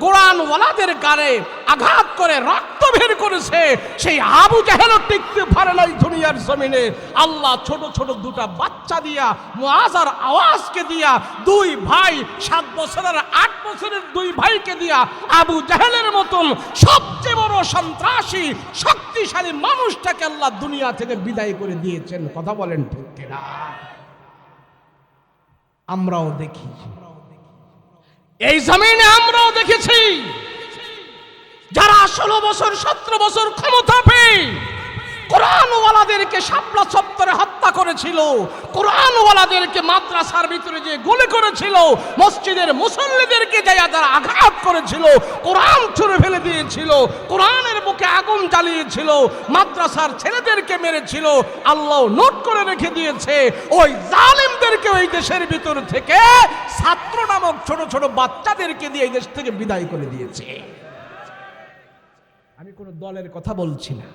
কোরআনওয়ালাদের গায়ে আঘাত করে রক্ত বের করেছে। সেই আবু জাহেলও টিকতে পারে নাই দুনিয়ার জমিনে। আল্লাহ ছোট ছোট দুটা বাচ্চা দিয়া, মুআজ আর আওয়াজকে দিয়া, দুই ভাই 7 বছর আর 8 বছরের দুই ভাইকে দিয়া আবু জাহেলের মতন সবচেয়ে বড় সন্ত্রাসী শক্তিশালী মানুষটাকে আল্লাহ দুনিয়া থেকে বিদায় করে দিয়েছেন। কথা বলেন ঠিক কিনা? আমরাও দেখি, এই জমিনে আমরাও দেখেছি যারা 16 বছর 17 বছর ক্ষমতা পেয়ে কোরআনওয়ালাদেরকে শাপলা চত্বরে হত্যা করেছিল, কোরআনওয়ালাদেরকে মাদ্রাসার ভিতরে যে গুলি করেছিল, মসজিদের মুসল্লিদেরকে যাইয়া তারা আঘাত করেছিল, কোরআন ছুঁড়ে ফেলে দিয়েছিল, কোরআনের বুকে আগুন জ্বালিয়েছিল, মাদ্রাসার ছেলেদেরকে মেরেছিল। আল্লাহ নোট করে রেখে দিয়েছে ওই জালিমদেরকে ওই দেশের ভিতর থেকে ছাত্র নামক ছোট ছোট বাচ্চাদেরকে দিয়ে এই দেশ থেকে বিদায় করে দিয়েছে। আমি কোন দলের কথা বলছি না,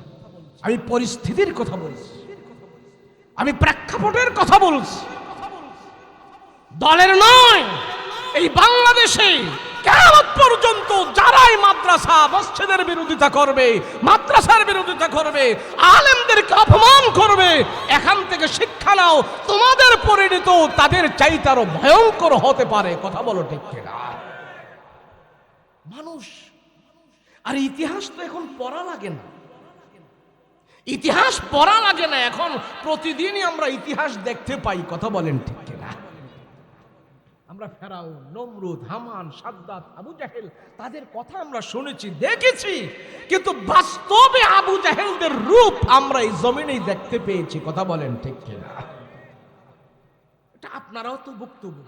আমি পরিস্থিতির কথা বলছি, আমি প্রেক্ষাপটের কথা বলছি, দলের নয়। এই বাংলাদেশে কিয়ামত পর্যন্ত যারাই মাদ্রাসা মসজিদের বিরোধিতা করবে, মাদ্রাসার বিরোধিতা করবে, আলেমদেরকে অপমান করবে, এখান থেকে শিক্ষা নাও, তোমাদের পরিণত তাদের চাইতে আরো ভয়ঙ্কর হতে পারে। কথা বলো ঠিক কিনা? মানুষ আর ইতিহাস তো এখন পড়া লাগে না, ইতিহাস পড়া লাগে না, এখন প্রতিদিনই আমরা ইতিহাস দেখতে পাই। কথা বলেন ঠিক কিনা? আমরা ফেরাউন, নমরুদ, হামান, সাদ্দাত, আবু জাহেল তাদের কথা আমরা শুনেছি, দেখেছি, কিন্তু বাস্তবে আবু জাহেলদের রূপ আমরা এই জমিনেই দেখতে পেয়েছি। কথা বলেন ঠিক কিনা? এটা আপনারাও তো বক্তব্য।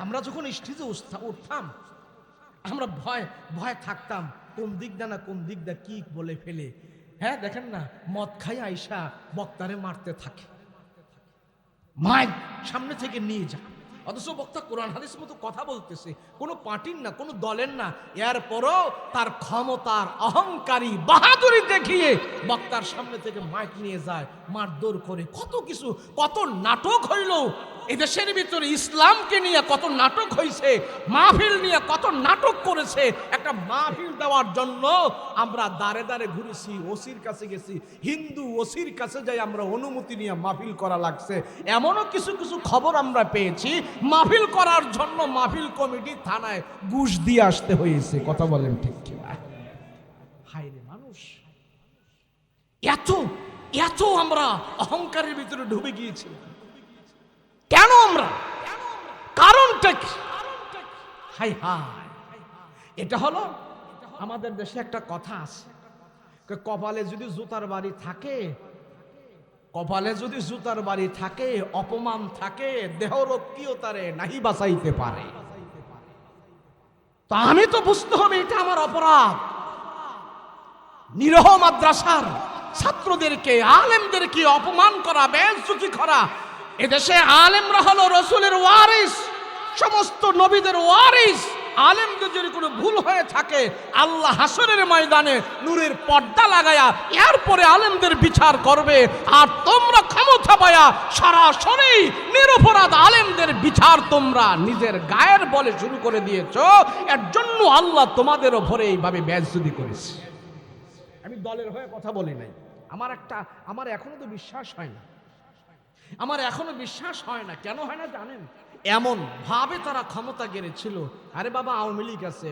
আমরা যখন স্টেজে উঠতাম, আমরা ভয় থাকতাম, কোন দিক না কোন দিক দা কি বলে ফেলে। হ্যাঁ, দেখেন না, মদ খাই আইসা বক্তারে মারতে থাকে, মাইক সামনে থেকে নিয়ে যা, অথচ বক্তা কোরআন হাদিস মতো কথা বলতেছে, কোনো পার্টির না, কোনো দলের না, এরপরও তার ক্ষমতার অহংকারী বাহাদুরি দেখিয়ে বক্তার সামনে থেকে মাইক নিয়ে যায়, মারধর করে, কত কিছু, কত নাটক হইল এদেশের ভিতরে। ইসলামকে নিয়ে কত নাটক হয়েছে, মাহফিল নিয়ে কত নাটক করেছে। একটা মাহফিল দেওয়ার জন্য আমরা দাঁড়ে দাঁড়ে ঘুরেছি, ওসির কাছে গেছি, হিন্দু ওসির কাছে যাই আমরা অনুমতি নিয়ে মাহফিল করা লাগছে। এমনও কিছু কিছু খবর আমরা পেয়েছি, মাহফিল করার জন্য মাহফিল কমিটি থানায় ঘুষ দিয়ে আসতে হয়েছে। কথা বলেন ঠিক কি? হায় রে মানুষ, এত এত আমরা অহংকারের ভিতরে ডুবে গিয়েছি কেন? আমরা কারণটা কি? হাই হাই, এটা হলো আমাদের দেশে একটা কথা আছে, কপালে যদি জুতার বাড়ি থাকে, কপালে যদি জুতার বাড়ি থাকে, অপমান থাকে, দেহরক্ষীও তারে নাহি বাঁচাইতে পারে। তা আমি তো বুঝতে হবে এটা আমার অপরাধ। নিরহ মাদ্রাসার ছাত্রদেরকে, আলেমদেরকে অপমান করা, বেইজ্জতি করা। এদেশে আলেমরা হলো রসুলের ওয়ারিস, সমস্ত নবীদের ওয়ারিস। আলেমদের যদি কোনো ভুল হয়ে থাকে, আল্লাহ হাসরের ময়দানে নূরের পর্দা লাগায়া এরপরে আলেমদের বিচার করবে। আর তোমরা ক্ষমতা পায়া সরাসরি নিরপরাধ আলেমদের বিচার তোমরা নিজের গায়ের বলে শুরু করে দিয়েছ। এর জন্য আল্লাহ তোমাদের ওপরে এইভাবে বেইজ্জতি করেছে। আমি দলের হয়ে কথা বলি নাই। আমার এখনো তো বিশ্বাস হয় না, আমার এখনো বিশ্বাস হয় না। কেন হয় না জানেন? এমন ভাবে তারা ক্ষমতা গেড়েছিল। আরে বাবা, আওয়ামী লীগ আছে,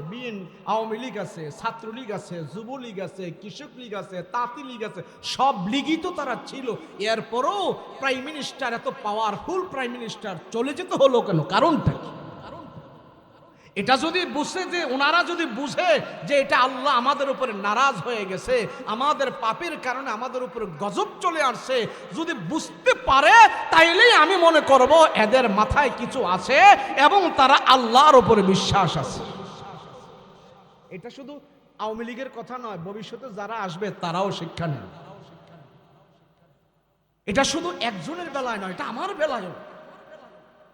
আওয়ামী লীগ আছে, ছাত্রলীগ আছে, যুবলীগ আছে, কৃষক লীগ আছে, তাঁতি লীগ আছে, সব লীগই তো তারা ছিল। এরপরও প্রাইম মিনিস্টার, এত পাওয়ারফুল প্রাইম মিনিস্টার চলে যেতে হলো কেন? কারণটা কি? এটা যদি বুঝে, যে ওনারা যদি বুঝে যে এটা আল্লাহ আমাদের উপরে নারাজ হয়ে গেছে, আমাদের পাপের কারণে আমাদের উপরে গজব চলে আসছে, যদি বুঝতে পারে, তাইলেই আমি মনে করব এদের মাথায় কিছু আছে এবং তারা আল্লাহর উপরে বিশ্বাস আছে। এটা শুধু আওয়ামী লীগের কথা নয়, ভবিষ্যতে যারা আসবে তারাও শিক্ষা নেন। এটা শুধু একজনের বেলায় নয়, এটা আমার বেলায়ও।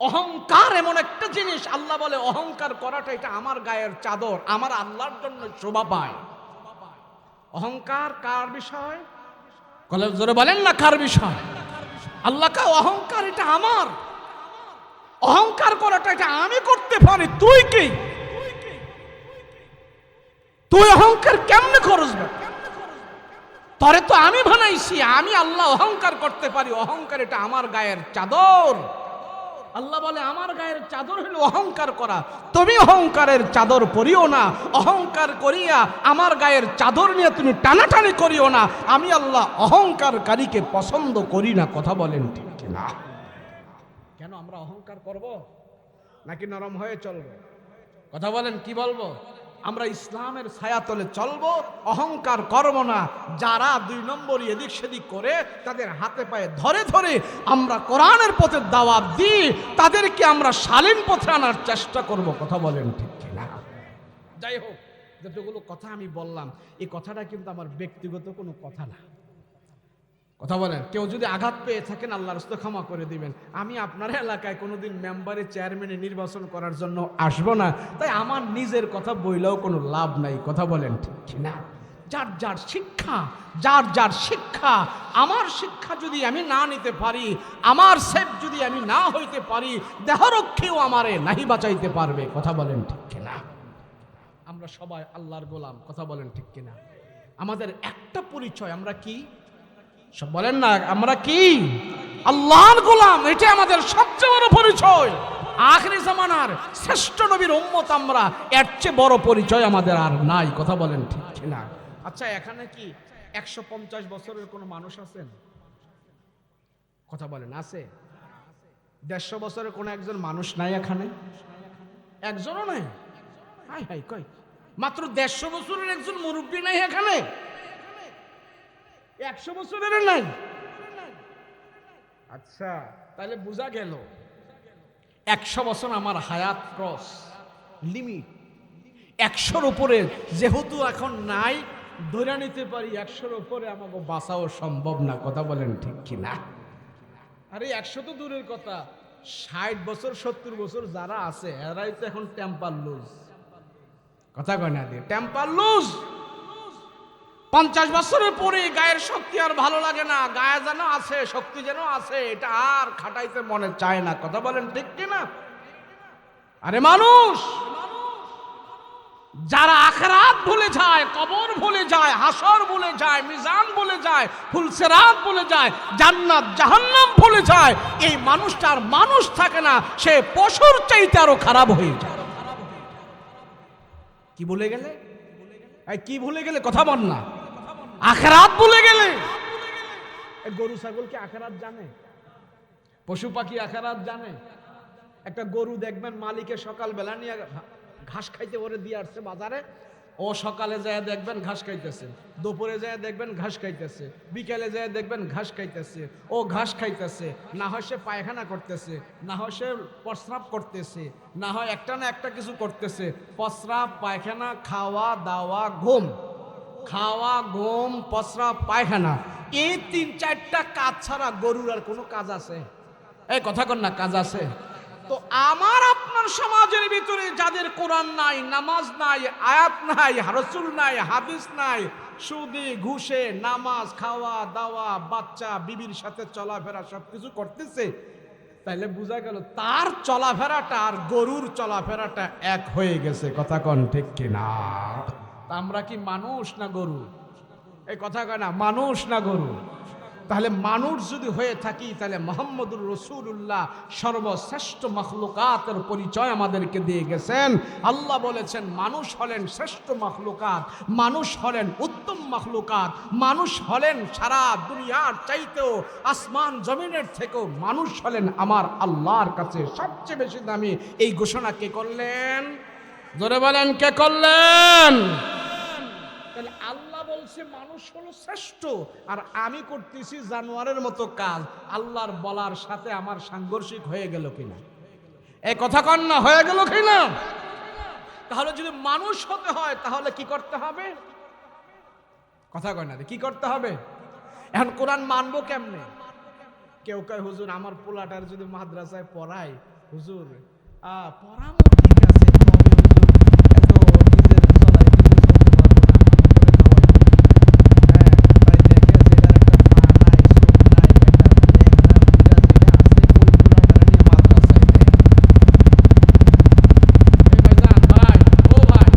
অহংকার এমন একটা জিনিস, আল্লাহ বলে অহংকার করাটা এটা আমার গায়ের চাদর, আমার আল্লাহর জন্য শোভা পায়। অহংকার কার বিষয়? জোরে বলেন না, কার বিষয়? আল্লাহ কা অহংকার এটা আমার, অহংকার করাটা এটা আমি করতে পারি। তুই কি? তুই অহংকার কেমনে করস? তরে তো আমি বানাইছি, আমি আল্লাহ অহংকার করতে পারি। অহংকার এটা আমার গায়ের চাদর। আল্লাহ বলে আমার গায়ের চাদর হলো অহংকার করা। তুমি অহংকারের চাদর পরিও না, অহংকার করিয়া আমার গায়ের চাদর নিয়ে তুমি টানাটানি করিও না। আমি আল্লাহ অহংকারকারীকে পছন্দ করি না। কথা বলেন ঠিক কিনা? কেন আমরা অহংকার করব নাকি নরম হয়ে চলবো? কথা বলেন, কি বলবো? আমরা ইসলামের ছায়াতলে চলবো, অহংকার করব না। যারা 2 নম্বরই এদিক সেদিক করে তাদের হাতে পায়ে ধরে ধরে আমরা কোরআনের পথে দাওয়াত দিই, তাদেরকে আমরা শালীন পথে আনার চেষ্টা করব। কথা বলেন ঠিক কিনা? যাই হোক, যতগুলো কথা আমি বললাম, এই কথাটা কিন্তু আমার ব্যক্তিগত কোনো কথা না। কথা বলেন, কেউ যদি আঘাত পেয়ে থাকেন আল্লাহর রাস্তায় ক্ষমা করে দিবেন। আমি আপনার এলাকায় কোনোদিন মেম্বারে চেয়ারম্যানে নির্বাচন করার জন্য আসবো না, তাই আমার নিজের কথা বইলেও কোনো লাভ নাই। কথা বলেন ঠিক কিনা? যার যার শিক্ষা, যার যার শিক্ষা। আমার শিক্ষা যদি আমি না নিতে পারি, আমার সেফ যদি আমি না হইতে পারি, দেহরক্ষীও আমারে নাহি বাঁচাইতে পারবে। কথা বলেন ঠিক কিনা? আমরা সবাই আল্লাহর গোলাম। কথা বলেন ঠিক কিনা? আমাদের একটা পরিচয়, আমরা কি? সব বলেন না, আমরা কি? আল্লাহর গোলাম। এটা আমাদের সবচেয়ে বড় পরিচয়। আখিরি জামানার শ্রেষ্ঠ নবীর উম্মত আমরা, এর চেয়ে বড় পরিচয় আমাদের আর নাই। কথা বলেন ঠিক কিনা? আচ্ছা, এখানে কি 150 বছরের কোনো মানুষ আছেন? কথা বলেন, আছে? 150 বছরের কোনো একজন মানুষ নাই এখানে? একজনও নাই? হাই হাই, কই মাত্র 150 বছরের একজন মুরব্বী নাই এখানে? 100 বছরের নাই? আচ্ছা, তাহলে বোঝা গেল 100 বছর আমার হায়াত ক্রস লিমিট। 100-র উপরে যেহেতু এখন নাই, ধরে নিতে পারি 100-র উপরে আমাকে বাঁচাও সম্ভব না। কথা বলেন ঠিক কিনা? আরে 100 তো দূরের কথা, 60 বছর 70 বছর যারা আছে এরাই তো এখন টেম্পার লুজ। কথা কয় না? দিয়ে টেম্পার লুজ। 50 বছরের পরে গায়ের শক্তি আর ভালো লাগে না, গায়ে যেন আছে, শক্তি যেন আছে, এটা আর খাটাইতে মনে চায় না। কথা বলেন ঠিক কিনা? আরে মানুষ যারা আখিরাত ভুলে যায়, কবর ভুলে যায়, হাসর ভুলে যায়, মিজান ভুলে যায়, ফুলসিরাত ভুলে যায়, জান্নাত জাহান্নাম ভুলে যায়, এই মানুষটা আর মানুষ থাকে না, সে পশুর চাইতে আরো খারাপ হয়ে যায়। কি ভুলে গেলে? কি ভুলে গেলে? কথা বল না। আখিরাত ভুলে গেলে। গরু ছাগল কি আখিরাত জানে? পশু পাখি আখিরাত জানে? একটা গরু দেখবেন মালিকের সকালবেলা নিয়ে ঘাস খাইতে ওরে দিয়ে আসছে বাজারে, ও সকালে যায় দেখবেন ঘাস খাইতেছে, দুপুরে যায় দেখবেন ঘাস খাইতেছে, বিকেলে যায় দেখবেন ঘাস খাইতেছে। ও ঘাস খাইতেছে, না হয় সে পায়খানা করতেছে, না হয় সে প্রস্রাব করতেছে, না হয় একটা না একটা কিছু করতেছে। প্রস্রাব, পায়খানা, খাওয়া দাওয়া, ঘুম। খাওয়া, ঘুম, প্রস্রাব, পায়খানা, এই 3-4টা কাজ ছাড়া গরুর আর কোনো কাজ আছে? এই কথা কন না, কাজ আছে? তো আমার আপনার সমাজের ভিতরে যাদের কোরআন নাই, নামাজ নাই, আয়াত নাই, রাসূল নাই, হাদিস নাই, সুদে ঘুষে নামাজ, খাওয়া দাওয়া, বাচ্চা বিবির সাথে চলাফেরা সবকিছু করতেছে, তাইলে বোঝা গেল তার চলাফেরাটা আর গরুর চলাফেরাটা এক হয়ে গেছে। কথা কন ঠিক কিনা? আমরা কি মানুষ না গরু? এই কথা কয় না, মানুষ না গরু? তাহলে মানুষ যদি হয়ে থাকি, তাহলে মুহাম্মদুর রাসূলুল্লাহ সর্বশ্রেষ্ঠ মাখলুকাতের পরিচয় আমাদেরকে দিয়ে গেছেন। আল্লাহ বলেছেন মানুষ হলেন শ্রেষ্ঠ মাখলুকাত, মানুষ হলেন উত্তম মাখলুকাত, মানুষ হলেন সারা দুনিয়ার চাইতেও, আসমান জমিনের থেকেও মানুষ হলেন আমার আল্লাহর কাছে সবচেয়ে বেশি দামি। এই ঘোষণা কে করলেন? জোরে বলেন কে করলেন? তাহলে আল্লাহ বলছে মানুষ হলো শ্রেষ্ঠ, আর আমি করতেছি জানোয়ারের মতো কাজ। আল্লাহর বলার সাথে আমার সাংঘর্ষিক হয়ে গেল কিনা? এই কথা কন না, হয়ে গেল কিনা? তাহলে যদি মানুষ হতে হয় তাহলে কি করতে হবে? কথা কয় না, কি করতে হবে? এখন কোরআন মানবো কেমনে? কেউ কয় হুজুর আমার পোলাটার যদি মাদ্রাসায় পড়ায়, হুজুর পড়াবো ঠিক আছে, তবে হুজুর এত নিজের চলায় নিজে চলতে পারবো না, আমার করে খাওয়াই। তাই দেখে যেটার একটা পা নাই, চোখ নাই, একটা ল্যাংড়া বুইড়া যেটা আছে, ওই পোলাটার নিয়ে মাদ্রাসায় দেয়। এই ভাইজান, ভাই, ও ভাই,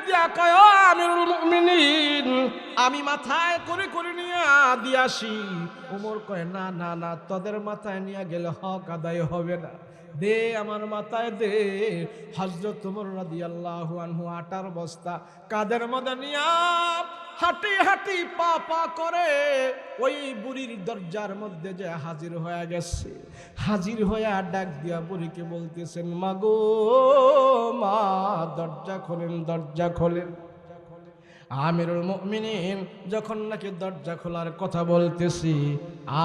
দিয়া কয়, ও আমিরুল মুমিনিন, আমি মাথায় করে করে নিয়ে দিয়ে আসি। ওমর কয়, না না না, তোদের মাথায় নিয়ে গেলে হক আদায় হবে না, দে আমার মাথায় দে। হযরত ওমর রাদিয়াল্লাহু আনহু আটার বস্তা কাদের মধ্যে নিয়া হাঁটি হাঁটি পা পা করে ওই বুড়ির দরজার মধ্যে যে হাজির হয়ে গেছে। হাজির হয়ে ডাক দিয়া বুড়িকে বলতেছেন, মাগো মা, দরজা খোলেন, দরজা খোলেন। আমিরুল মুমিনিন যখন নাকি দরজা খোলার কথা বলতেছি,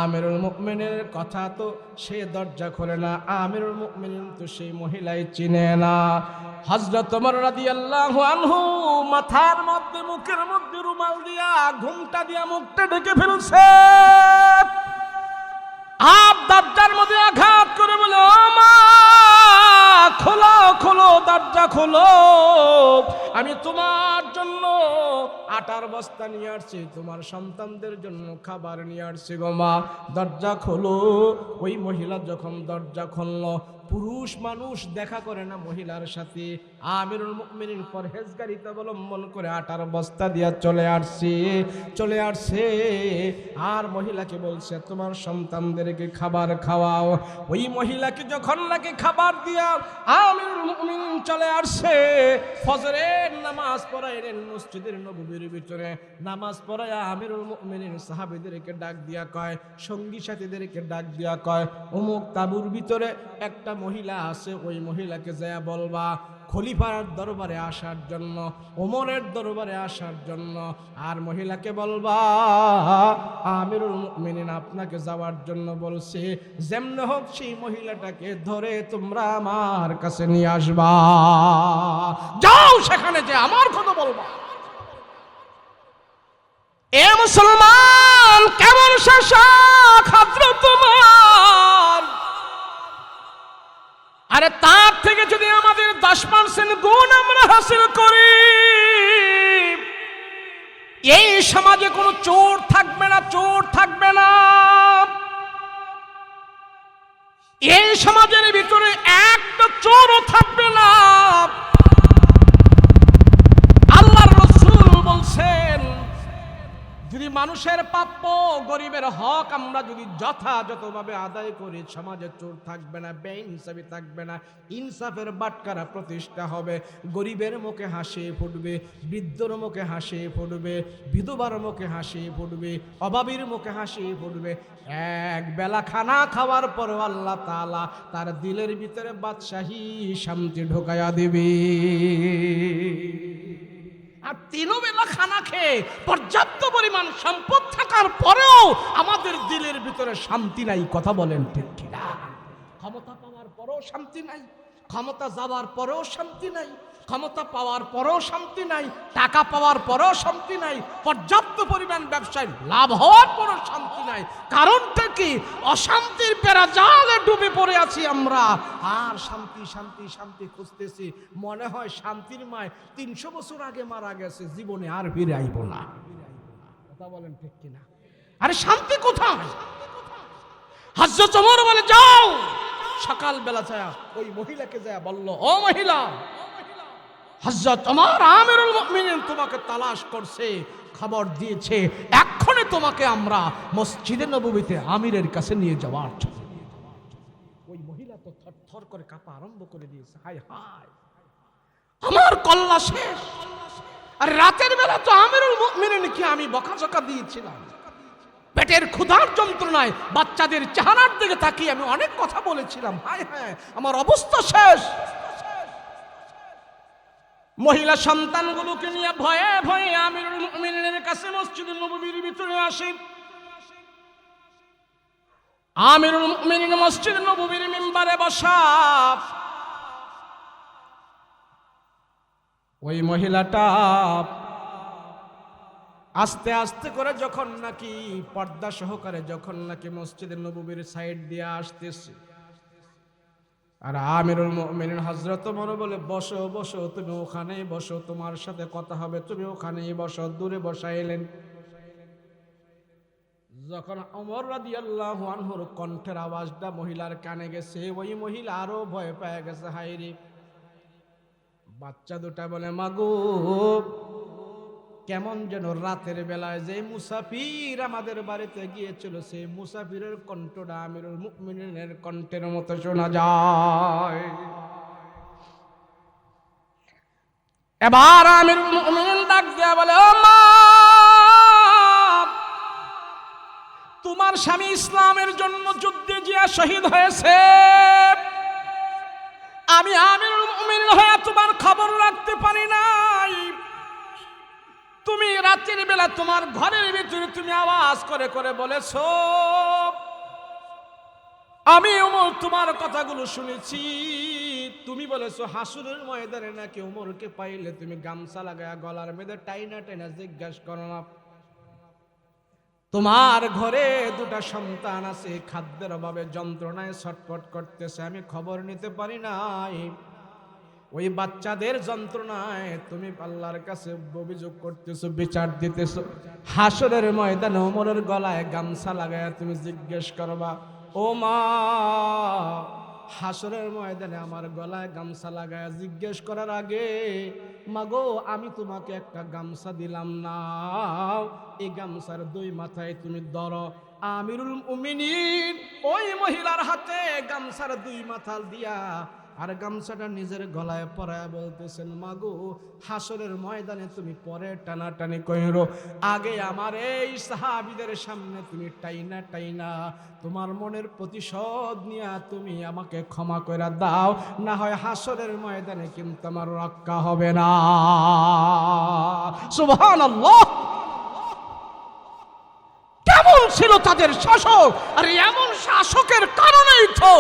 আমিরুল মুমিনের কথা তো সে দরজা খোলে না, আমিরুল মুমিনিন তো সেই মহিলাই চিনে না। হযরত ওমর রাদিয়াল্লাহু আনহু মাথার মধ্যে মুখের মধ্যে রুমাল দিয়া ঘুমটা দিয়া মুখটা ঢেকে ফেলছে। আর দরজার মধ্যে আঘাত করে বলে, ও মা, খোলো খোলো, দরজা খোলো, আমি তোমার জন্য আটার বস্তা নিয়ে আসছি, তোমার সন্তানদের জন্য খাবার নিয়ে আসছি গো মা, দরজা খোলো। ওই মহিলা যখন দরজা খুলল, পুরুষ মানুষ দেখা করে না মহিলার সাথে, আমিরুল মুমিনিন পরহেজগারিতা অবলম্বন করে আটার বস্তা দিয়া চলে আসছে। আর মহিলাকে বলছে, তোমার সন্তানদেরকে খাবার খাওয়াও। ওই মহিলাকে যখন নাকি খাবার দিয়া আমিরুল মুমিনিন চলে আসছে, ফজরের নামাজ পড়াইলেন মসজিদের নববীর ভিতরে। নামাজ পড়ায়া আমিরুল মুমিনিন সাহাবীদেরকে ডাক দিয়া কয়, সঙ্গী সাথীদেরকে ডাক দিয়া কয়, অমুক তাবুর ভিতরে একটা মহিলা আছে, ওই মহিলাকে যায় বলবা খলিফার দরবারে আসার জন্য, ওমরের দরবারে আসার জন্য। আর মহিলাকে বলবা আমিরুল মুমিনিন আপনাকে যাওয়ার জন্য বলছে, যেমনে হোক সেই মহিলাটাকে ধরে তোমরা আমার কাছে নিয়ে আসবা, যাও সেখানে যে আমার কথা বলবা। এ মুসলমান, কেমন শাসক হযরত ওমর! আরে তার থেকে যদি আমাদের 10% গুণ আমরা হাসিল করি, এই সমাজে কোনো চোর থাকবে না, চোর থাকবে না। এই সমাজের ভিতরে একটা চোরও থাকবে না। আল্লাহর রাসূল বলছেন, যদি মানুষের প্রাপ্য গরিবের হক আমরা যদি যথাযথভাবে আদায় করি, সমাজে চোর থাকবে না, বেইনসাফি থাকবে না, ইনসাফের বাটখারা প্রতিষ্ঠা হবে। গরিবের মুখে হাসি ফুটবে, বৃদ্ধর মুখে হাসি ফুটবে, বিধবার মুখে হাসি ফুটবে, অভাবীর মুখে হাসি ফুটবে। এক বেলা খানা খাওয়ার পরও আল্লাহ তাআলা তার দিলের ভিতরে বাদশাহী শান্তি ঢোকায়া দিবে। আর 3 বেলা খানা খেয়ে পর্যাপ্ত পরিমাণ সম্পদ থাকার পরেও আমাদের দিলের ভিতরে শান্তি নাই। কথা বলেন ঠিক কিনা? ক্ষমতা পাওয়ার পরেও শান্তি নাই, ক্ষমতা যাওয়ার পরেও শান্তি নাই, ক্ষমতা পাওয়ার পরেও শান্তি নাই, টাকা পাওয়ার পরেও শান্তি নাই, পর্যাপ্ত পরিমাণ ব্যবসায় লাভ হওয়ার পরেও শান্তি নাই। কারণটা কি? অশান্তির পেরাজালে ডুবে পড়ে আছি আমরা। আর শান্তি শান্তি শান্তি খুঁজতেছি, মনে হয় শান্তির মায় 300 বছর আগে মারা গেছে, জীবনে আর ফিরে আইব না। কথা বলেন ঠিক কিনা? আরে শান্তি কোথায়? হযরত ওমর বলে, যাও সকালবেলা যায় ওই মহিলাকে যায় বলল, ও মহিলা, হযরত ওমর আমিরুল মুমিনিন তোমাকে তালাশ করছে, খবর দিয়েছে, এক্ষুনি তোমাকে আমরা মসজিদে নববীতে আমিরের কাছে নিয়ে যাওয়ার জন্য। ওই মহিলা তো থরথর করে কাঁপা আরম্ভ করে দিয়েছে। হায় হায়, আমার কল্লা শেষ। আর রাতের বেলা তো আমিরুল মুমিনিনকে আমি বকাঝকা দিয়েছিলাম, পেটের ক্ষুধার যন্ত্রণায় বাচ্চাদের চেহারার দিকে তাকিয়ে আমি অনেক কথা বলেছিলাম। হায় হায়, আমার অবস্থা শেষ। মহিলা সন্তানগুলোকে নিয়ে ভয়ে ভয়ে আমিরুল মুমিনিনের কাছে মসজিদে নববীর ভিতরে আসে। আমিরুল মুমিনিন মসজিদে নববীর মিম্বারে বসা। ওই মহিলাটা আস্তে আস্তে করে যখন নাকি পর্দা সহকারে যখন নাকি মসজিদে নববীর সাইড দিয়ে আসতেছে, আর আমিরুল মুমিনিন হযরত ওমর বলে, বসো বসো, তুমি ওখানেই বসো, তোমার সাথে কথা হবে, তুমি ওখানেই বসো। দূরে বসাইলেন। যখন ওমর রাদিয়াল্লাহু আনহুর কণ্ঠের আওয়াজটা মহিলার কানে গেছে, ওই মহিলা আরো ভয় পেয়ে গেছে। হায়রে, বাচ্চা দুটা বলে, মাগো কেমন যেন রাতের বেলায় যে মুসাফির আমাদের বাড়িতে গিয়েছিল, সেই মুসাফিরের কণ্ঠটা আমিরুল মুমিনিনের কণ্ঠের মতো শোনা যায়। এবার আমিরুল মুমিনিন ডাক দিয়া বলে, ও মা, তোমার স্বামী ইসলামের জন্য যুদ্ধে গিয়া শহীদ হয়েছে, আমি আমিরুল মুমিনিন হয়ে তোমার খবর রাখতে পারি নাই। তুমি রাতের বেলা তোমার ঘরের ভিতরে তুমি আওয়াজ করে করে বলেছো, আমি ওমর তোমার কথাগুলো শুনেছি। তুমি বলেছো হাসুরের ময়দানে নাকি ওমরকে পাইলে তুমি গামছা লাগায়া গলার মধ্যে টাইনা টাইনা জিজ্ঞাসা করো না, তোমার ঘরে দুটা সন্তান আছে, খাদ্যের অভাবে যন্ত্রণায় ছটফট করতেছে, আমি খবর নিতে পারি নাই। ওই বাচ্চাদের যন্ত্রণায় তুমি আল্লাহর কাছে অভিযোগ করতেছো, বিচার দিতেছো। হাসরের ময়দানে ওমরের গলায় গামছা লাগায়া তুমি জিজ্ঞেস করবা, ও মা, হাসরের ময়দানে আমার গলায় গামছা লাগায়া জিজ্ঞেস করার আগে মাগো আমি তোমাকে একটা গামছা দিলাম না, এই গামছার দুই মাথায় তুমি ধরো। আমিরুল মুমিনিন ওই মহিলার হাতে গামছার দুই মাথা দিয়া আর গামছাটা নিজের গলায় পরায় বলতেছেন, মাগো হাসরের ময়দানে তুমি পরে টানাটানি কইরো, আগে আমার এই সাহাবীদের সামনে তুমি টাইনা টাইনা তোমার মনের প্রতিশোধ নিয়া তুমি আমাকে ক্ষমা করে দাও, না হয় হাসরের ময়দানে কিন্তু আমার রক্ষা হবে না। সুবহানাল্লাহ। কেমন ছিল তাদের শাসক, আর এমন শাসকের কারণেই তো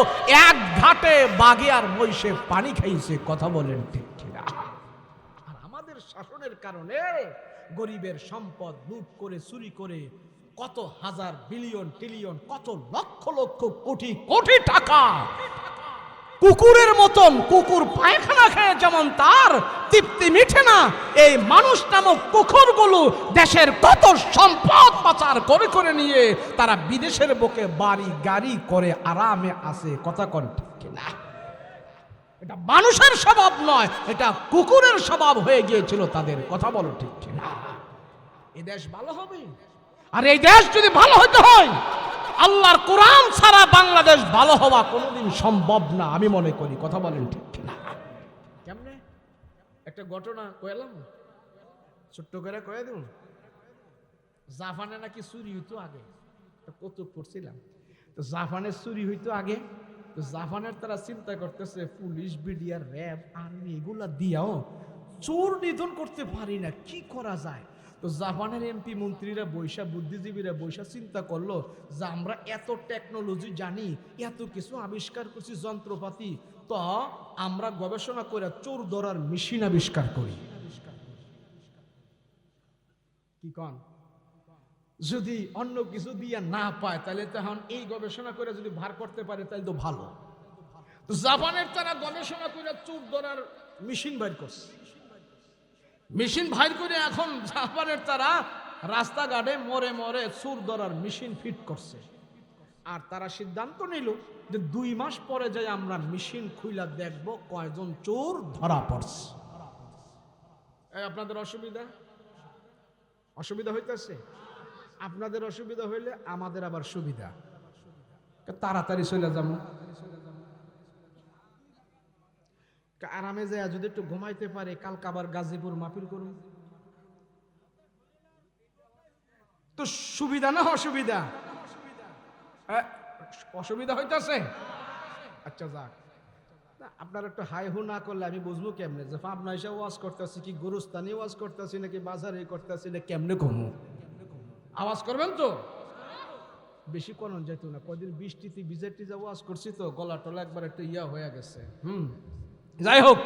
এক ঘাটে বাঘে আর মহিষে পানি খাইছে। কথা বলেন ঠিক কিনা? আর আমাদের শাসনের কারণে গরিবের সম্পদ লুট করে চুরি করে কত হাজার বিলিয়ন ট্রিলিয়ন কত লক্ষ লক্ষ কোটি কোটি টাকা কুকুরের মতন, কুকুর পায়খানা খেয়ে যেমন তার তৃপ্তি মিঠে না, এই মানুষ নামক কুকুরগুলো দেশের কত সম্পদ পাচার করে করে নিয়ে তারা বিদেশের বুকে বাড়ি গাড়ি করে আরামে আছে। কথা কোন ঠিক কিনা? এটা মানুষের স্বভাব নয়, এটা কুকুরের স্বভাব হয়ে গিয়েছিল তাদের। কথা বলো ঠিক কিনা? এই দেশ ভালো হবে, আর এই দেশ যদি ভালো হতে হয় আল্লাহর কোরআন ছাড়া বাংলাদেশ ভালো হওয়া কোনোদিন সম্ভব না আমি মনে করি। কথা বলেন ঠিক কিনা? কেমনে একটা ঘটনা কইলাম, ছোট্ট করে কয়ে দিন। জাপানে নাকি চুরি হইতো আগে, কত পড়ছিলাম তো, জাপানের চুরি হইতো আগে। তো জাপানের তারা চিন্তা করতেছে পুলিশ বিডিআর র্যাব আর্মি এগুলা দিয়াও চোর নিধন করতে পারি না, কি করা যায়? তো জাপানের এমপি মন্ত্রীরা বৈশা, বুদ্ধিজীবীরা বৈশা চিন্তা করলো যে আমরা এত টেকনোলজি জানি, এত কিছু আবিষ্কার করছি যন্ত্রপাতি, তো আমরা গবেষণা করে চোর ধরার মেশিন আবিষ্কার করি। কি কন? যদি অন্য কিছু দিয়ে না পায় তাহলে তখন এই গবেষণা করে যদি ভার করতে পারে তাহলে তো ভালো। তো জাপানের তারা গবেষণা করে চোর ধরার মেশিন বাইর করছে। মেশিন বাইর করে এখন জাপানের তারা রাস্তাঘাটে মোড়ে মোড়ে চোর ধরার মেশিন ফিট করছে। আর তারা সিদ্ধান্ত নিল যে 2 মাস পরে যাই আমরা মেশিন খুইলা দেখব কয়জন চোর ধরা পড়ছে। আপনাদের অসুবিধা হইতেছে? আপনাদের অসুবিধা হইলে আমাদের আবার সুবিধা, তাড়াতাড়ি চলে যাবো। আরামে যায় যদি একটু ঘুমাইতে পারে, কালকে আবার গাজীপুর মাহফিল করুন। তো সুবিধা না অসুবিধা? অসুবিধা হইতেছে? আচ্ছা যাক, আপনার একটু হাই হু না করলে আমি বুঝবো কেমনে যে পাবনা এসে ওয়াজ করতেছি, কি গুরুস্থানে ওয়াজ করতেছি নাকি বাজারে করতেছি, না কেমনে ঘুমো? আওয়াজ করবেন তো? বেশি করন যেত না, কদিন বৃষ্টিতে ভিজে টিজে ওয়াজ করছি তো গলা টলা একবার একটু ইয়া হয়ে গেছে। যাই হোক,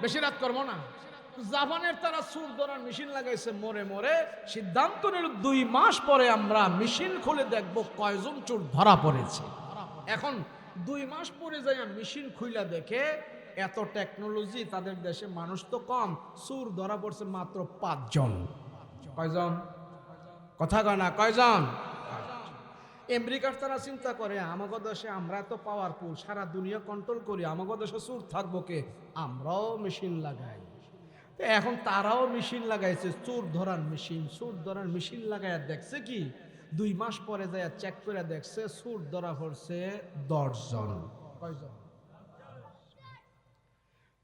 বেশি রাত করবো না। জাপানের তারা চোর ধরার মেশিন লাগাইছে মোড়ে মোড়ে। সিদ্ধান্ত নিল 2 মাস পরে আমরা মেশিন খুলে দেখবো কয়জন চোর ধরা পড়েছে। এখন 2 মাস পরে যাই মেশিন খুইলা দেখে এত টেকনোলজি তাদের দেশে, মানুষ তো কম, চোর ধরা পড়ছে মাত্র 5 জন। কয়জন? কথা কয় না, কয়জন? আমেরিকার তারা চিন্তা করে আমাগো দেশে আমরা তো পাওয়ারফুল, সারা দুনিয়া কন্ট্রোল করি, আমাগো দেশে চোর থাকবো কে, আমরাও মেশিন লাগাই। তো এখন তারাও মেশিন লাগাইছে, চোর ধরার মেশিন। চোর ধরার মেশিন লাগাইয়া দেখছে কি, 2 মাস পরে যায় চেক করে দেখছে চোর ধরা পড়ছে 10 জন। কয়জন?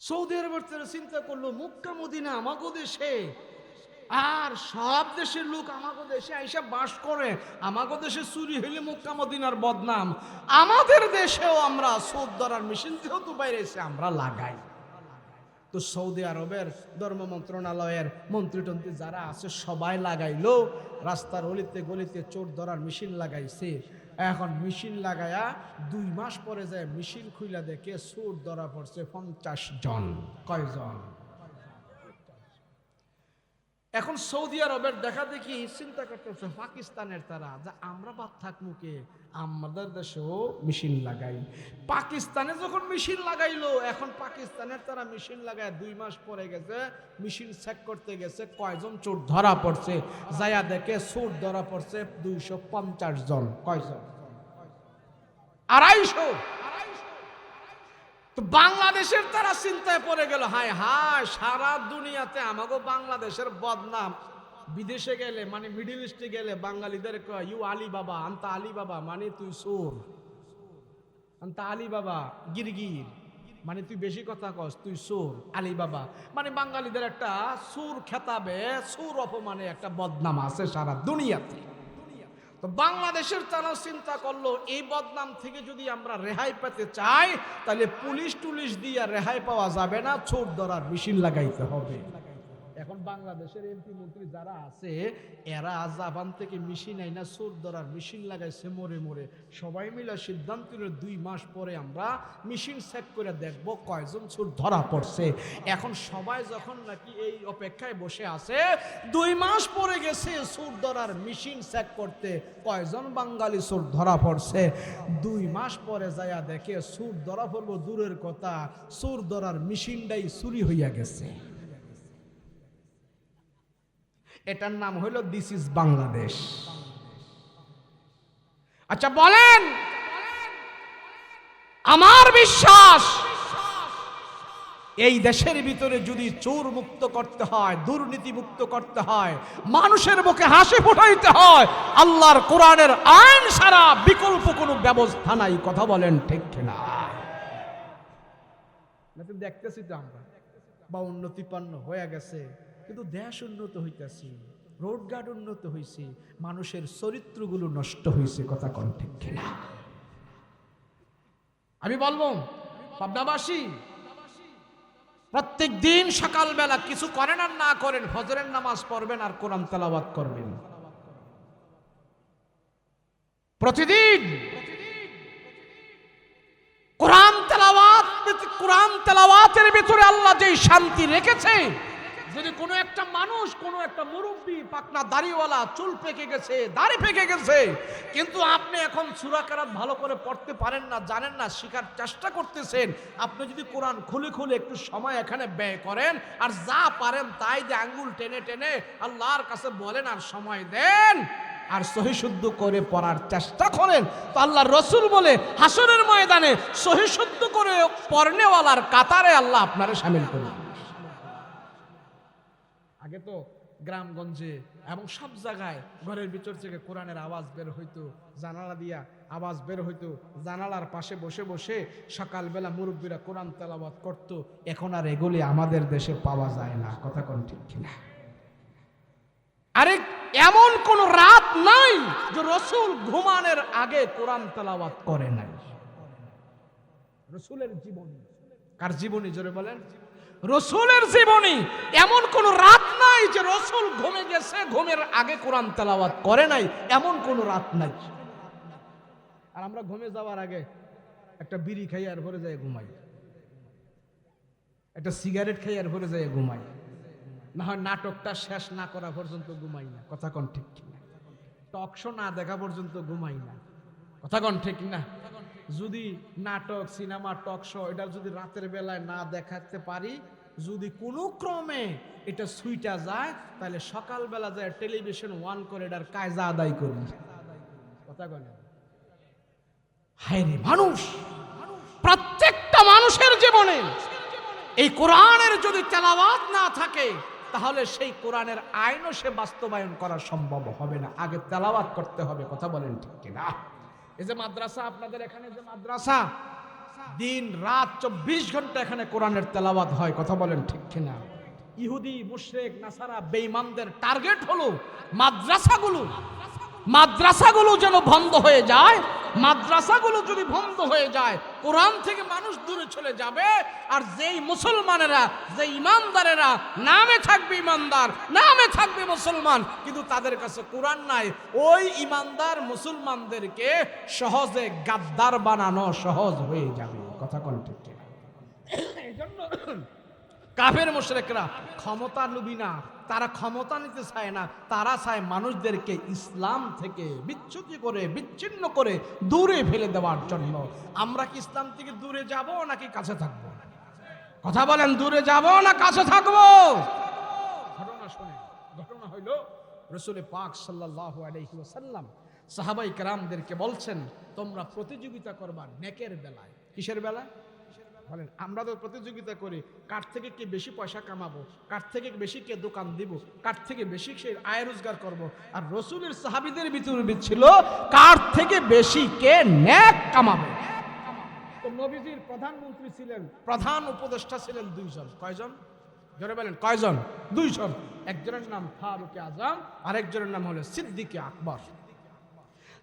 সৌদি আরবের তারা চিন্তা করলো মক্কা মদিনা আমাগো দেশে, আর সব দেশের লোক আমাগো দেশে আইসা বাস করে, আমাগো দেশে চুরি হইলে মক্কা মদিনার বদনাম, আমাদের দেশেও আমরা চোর ধরার মেশিন যেহেতু বাইরেছে আমরা লাগাই। তো সৌদি আরবের ধর্ম মন্ত্রণালয়ের মন্ত্রী যারা আছে সবাই লাগাইলো, রাস্তার অলিতে গলিতে চোর ধরার মেশিন লাগাইছে। এখন মেশিন লাগায়া 2 মাস পরে যায় মেশিন খুইলা দেখে চোর ধরা পড়ছে 50 জন। কয়জন? এখন সৌদি আরবের দেখা দেখি চিন্তা করতেছে পাকিস্তানের তারা, যে আমরা বাদ থাকবো কে, আমাদের দেশেও মেশিন লাগাই। পাকিস্তানে যখন মেশিন লাগাইলো, এখন পাকিস্তানের তারা মেশিন লাগায় 2 মাস পরে গেছে, মেশিন চেক করতে গেছে কয়জন চোর ধরা পড়ছে, যায়া দেখে চোর ধরা পড়ছে 250 জন। কয়জন? 250। তো বাংলাদেশের তারা চিন্তায় পড়ে গেল, হায় হায় সারা দুনিয়াতে আমাগো বাংলাদেশের বদনাম। বিদেশে গেলে মানে মিডল ইস্টে গেলে বাঙালিদের কয় ইউ আলী বাবা, আন্তা আলী বাবা মানে তুই চোর, আন্তা আলী বাবা গিরগির মানে তুই বেশি কথা কস, তুই চোর। আলী বাবা মানে বাঙালিদের একটা চোর খেতাবে, চোর অপমানে একটা বদনাম আছে সারা দুনিয়াতে। তো বাংলাদেশের তারা চিন্তা করলো এই বদনাম থেকে যদি আমরা রেহাই পেতে চাই, তাহলে পুলিশ টুলিশ দিয়ে রেহাই পাওয়া যাবে না, চোর ধরার মেশিন লাগাইতে হবে। এখন বাংলাদেশের এমপি মন্ত্রী যারা আছে এরা জাপান থেকে মেশিন আইনা চোর ধরার মেশিন লাগাইছে মোড়ে মোড়ে। সবাই মিলে সিদ্ধান্ত নিল 2 মাস পরে আমরা মেশিন চেক করে দেখব কয়জন চোর ধরা পড়ছে। এখন সবাই যখন নাকি এই অপেক্ষায় বসে আছে, 2 মাস পরে গেছে চোর ধরার মেশিন চেক করতে কয়জন বাঙালি চোর ধরা পড়ছে। 2 মাস পরে যায়া দেখে চোর ধরা পড়বো দূরের কথা, চোর ধরার মেশিনটাই চুরি হইয়া গেছে। এটার নাম হলো দিস ইজ বাংলাদেশ। আচ্ছা বলেন, আমার বিশ্বাস এই দেশের ভিতরে যদি চোর মুক্ত করতে হয়, দুর্নীতি মুক্ত করতে হয়, মানুষের মুখে হাসি ফোটাইতে হয়, আল্লাহর কোরআনের আইন ছাড়া বিকল্প কোনো ব্যবস্থা নাই। কথা বলেন ঠিক কিনা? দেখতেছি তো আমরা 52-53 হয়ে গেছে, কিন্তু দেশ উন্নত হইতেছে, রোডঘাট উন্নত হয়েছে, মানুষের চরিত্রগুলো নষ্ট হয়েছে। কথা কোন ঠিক কিনা? আমি বলবো পাবনাবাসী প্রত্যেক দিন সকালবেলা কিছু করেন আর না করেন, ফজরের নামাজ পড়বেন আর কোরআন তেলাওয়াত করবেন। প্রতিদিন কোরআন তেলাওয়াতের ভিতরে আল্লাহ যে শান্তি রেখেছে, যদি কোনো একটা মানুষ, কোনো একটা মুরব্বী পাকনা দাড়িওয়ালা, চুল পেকে গেছে, দাড়ি পেকে গেছে, কিন্তু আপনি এখন সূরা কেরাত ভালো করে পড়তে পারেন না, জানেন না, শেখার চেষ্টা করতেছেন, আপনি যদি কোরআন খুলে খুলে একটু সময় এখানে ব্যয় করেন আর যা পারেন তাই দিয়ে আঙ্গুল টেনে টেনে আল্লাহর কাছে বলেন আর সময় দেন আর সহি শুদ্ধ করে পড়ার চেষ্টা করেন, তো আল্লাহর রাসূল বলে হাসরের ময়দানে সহি শুদ্ধ করে পড়নেওয়ালার কাতারে আল্লাহ আপনারে শামিল করবেন। আগে তো গ্রামগঞ্জে এবং সব জায়গায় ঘরের ভিতর থেকে কোরআনের আওয়াজ বের হইতো, জানালা দিয়া আওয়াজ বের হইতো, জানালার পাশে বসে বসে সকালবেলা মুরব্বীরা কোরআন তেলাওয়াত করত। এখন আর এগুলি আমাদের দেশে পাওয়া যায় না। কথা কোন ঠিক কিনা? আরে এমন কোন রাত নাই যে রাসূল ঘুমানোর আগে কোরআন তেলাওয়াত করে নাই। রাসূলের জীবনী, কার জীবনী জোরে বলেন? রাসূলের জীবনী। এমন কোন রাত নাই যে রাসূল ঘুমে গেছে, ঘুমের আগে কোরআন তেলাওয়াত করে নাই, এমন কোন রাত নাই। আর আমরা ঘুমে যাওয়ার আগে একটা বিড়ি খাই আর ভরে যায় ঘুমাই, একটা সিগারেট খাই আর ভরে যায় ঘুমাই, না হয় নাটকটা শেষ না করা পর্যন্ত ঘুমাই না। কথা কোন ঠিক না? টক শো না দেখা পর্যন্ত ঘুমাই না। কথা কোন ঠিক না? যদি নাটক, সিনেমা, টক শো এটা যদি রাতের বেলায় না দেখাতে পারি, যদি কোনো ক্রমে এটা সুইটা যায়, তাহলে সকালবেলা যায় টেলিভিশন অন করে এটার কায়দা আদায় করি। কথা কোন? হায় রে মানুষ, প্রত্যেকটা মানুষের জীবনে এই কোরআনের যদি তেলাওয়াত না থাকে তাহলে সেই কোরআনের আইনও সে বাস্তবায়ন করা সম্ভব হবে না। আগে তেলাওয়াত করতে হবে, কথা বলেন ঠিক কিনা? এই যে মাদ্রাসা, আপনাদের এখানে যে মাদ্রাসা, দিন রাত 24 ঘন্টা এখানে কোরআনের তেলাওয়াত হয়, কথা বলেন ঠিক কিনা? ইহুদি, মুশরিক, নাসারা, বেঈমানদের টার্গেট হলো মাদ্রাসাগুলো যেন বন্ধ হয়ে যায়। মাদ্রাসাগুলো যদি বন্ধ হয়ে যায়, কোরআন থেকে মানুষ দূরে চলে যাবে। আর যেই মুসলমানেরা, যে ইমানদারেরা নামে থাকবে ইমানদার, নামে থাকবে মুসলমান, কিন্তু তাদের কাছে কোরআন নাই, ওই ইমানদার মুসলমানদেরকে সহজে গাদ্দার বানানো সহজ হয়ে যাবে, কথা কোন ঠিক ঠিক। এই জন্য কাফের মুশরিকরা ক্ষমতা লোভী না, তারা ক্ষমতা নিতে চায় না, তারা চায় মানুষদেরকে ইসলাম থেকে বিচ্ছিন্ন করে দূরে ফেলে দেওয়ার জন্য। আমরা কি ইসলাম থেকে দূরে যাব নাকি কাছে থাকবো? কথা বলেন, দূরে যাব না কাছে থাকবো? ঘটনা শুনে, ঘটনা হইল রাসূল পাক সাল্লাল্লাহু আলাইহি ওয়াসাল্লাম সাহাবায়ে কেরামদেরকে বলছেন, তোমরা প্রতিযোগিতা করবা নেকের বেলায়। কিসের বেলায় বলেন? আমরা তো প্রতিযোগিতা করি, কার থেকে কে বেশি পয়সা কামাবো, কার থেকে বেশি কে দোকান দিব, কার থেকে বেশি সে আয় রোজগার করবো। আর রাসূলের সাহাবীদের ভিতরে ছিল কার থেকে বেশি কে নেক কামাবে। তো নবীজির প্রধানমন্ত্রী ছিলেন, প্রধান উপদেষ্টা ছিলেন দুইজন। কয়জন? জোরে বলেন, কয়জন? দুইজন। একজনের নাম ফারুক আজম, আরেকজনের নাম হলো সিদ্দিক আকবর।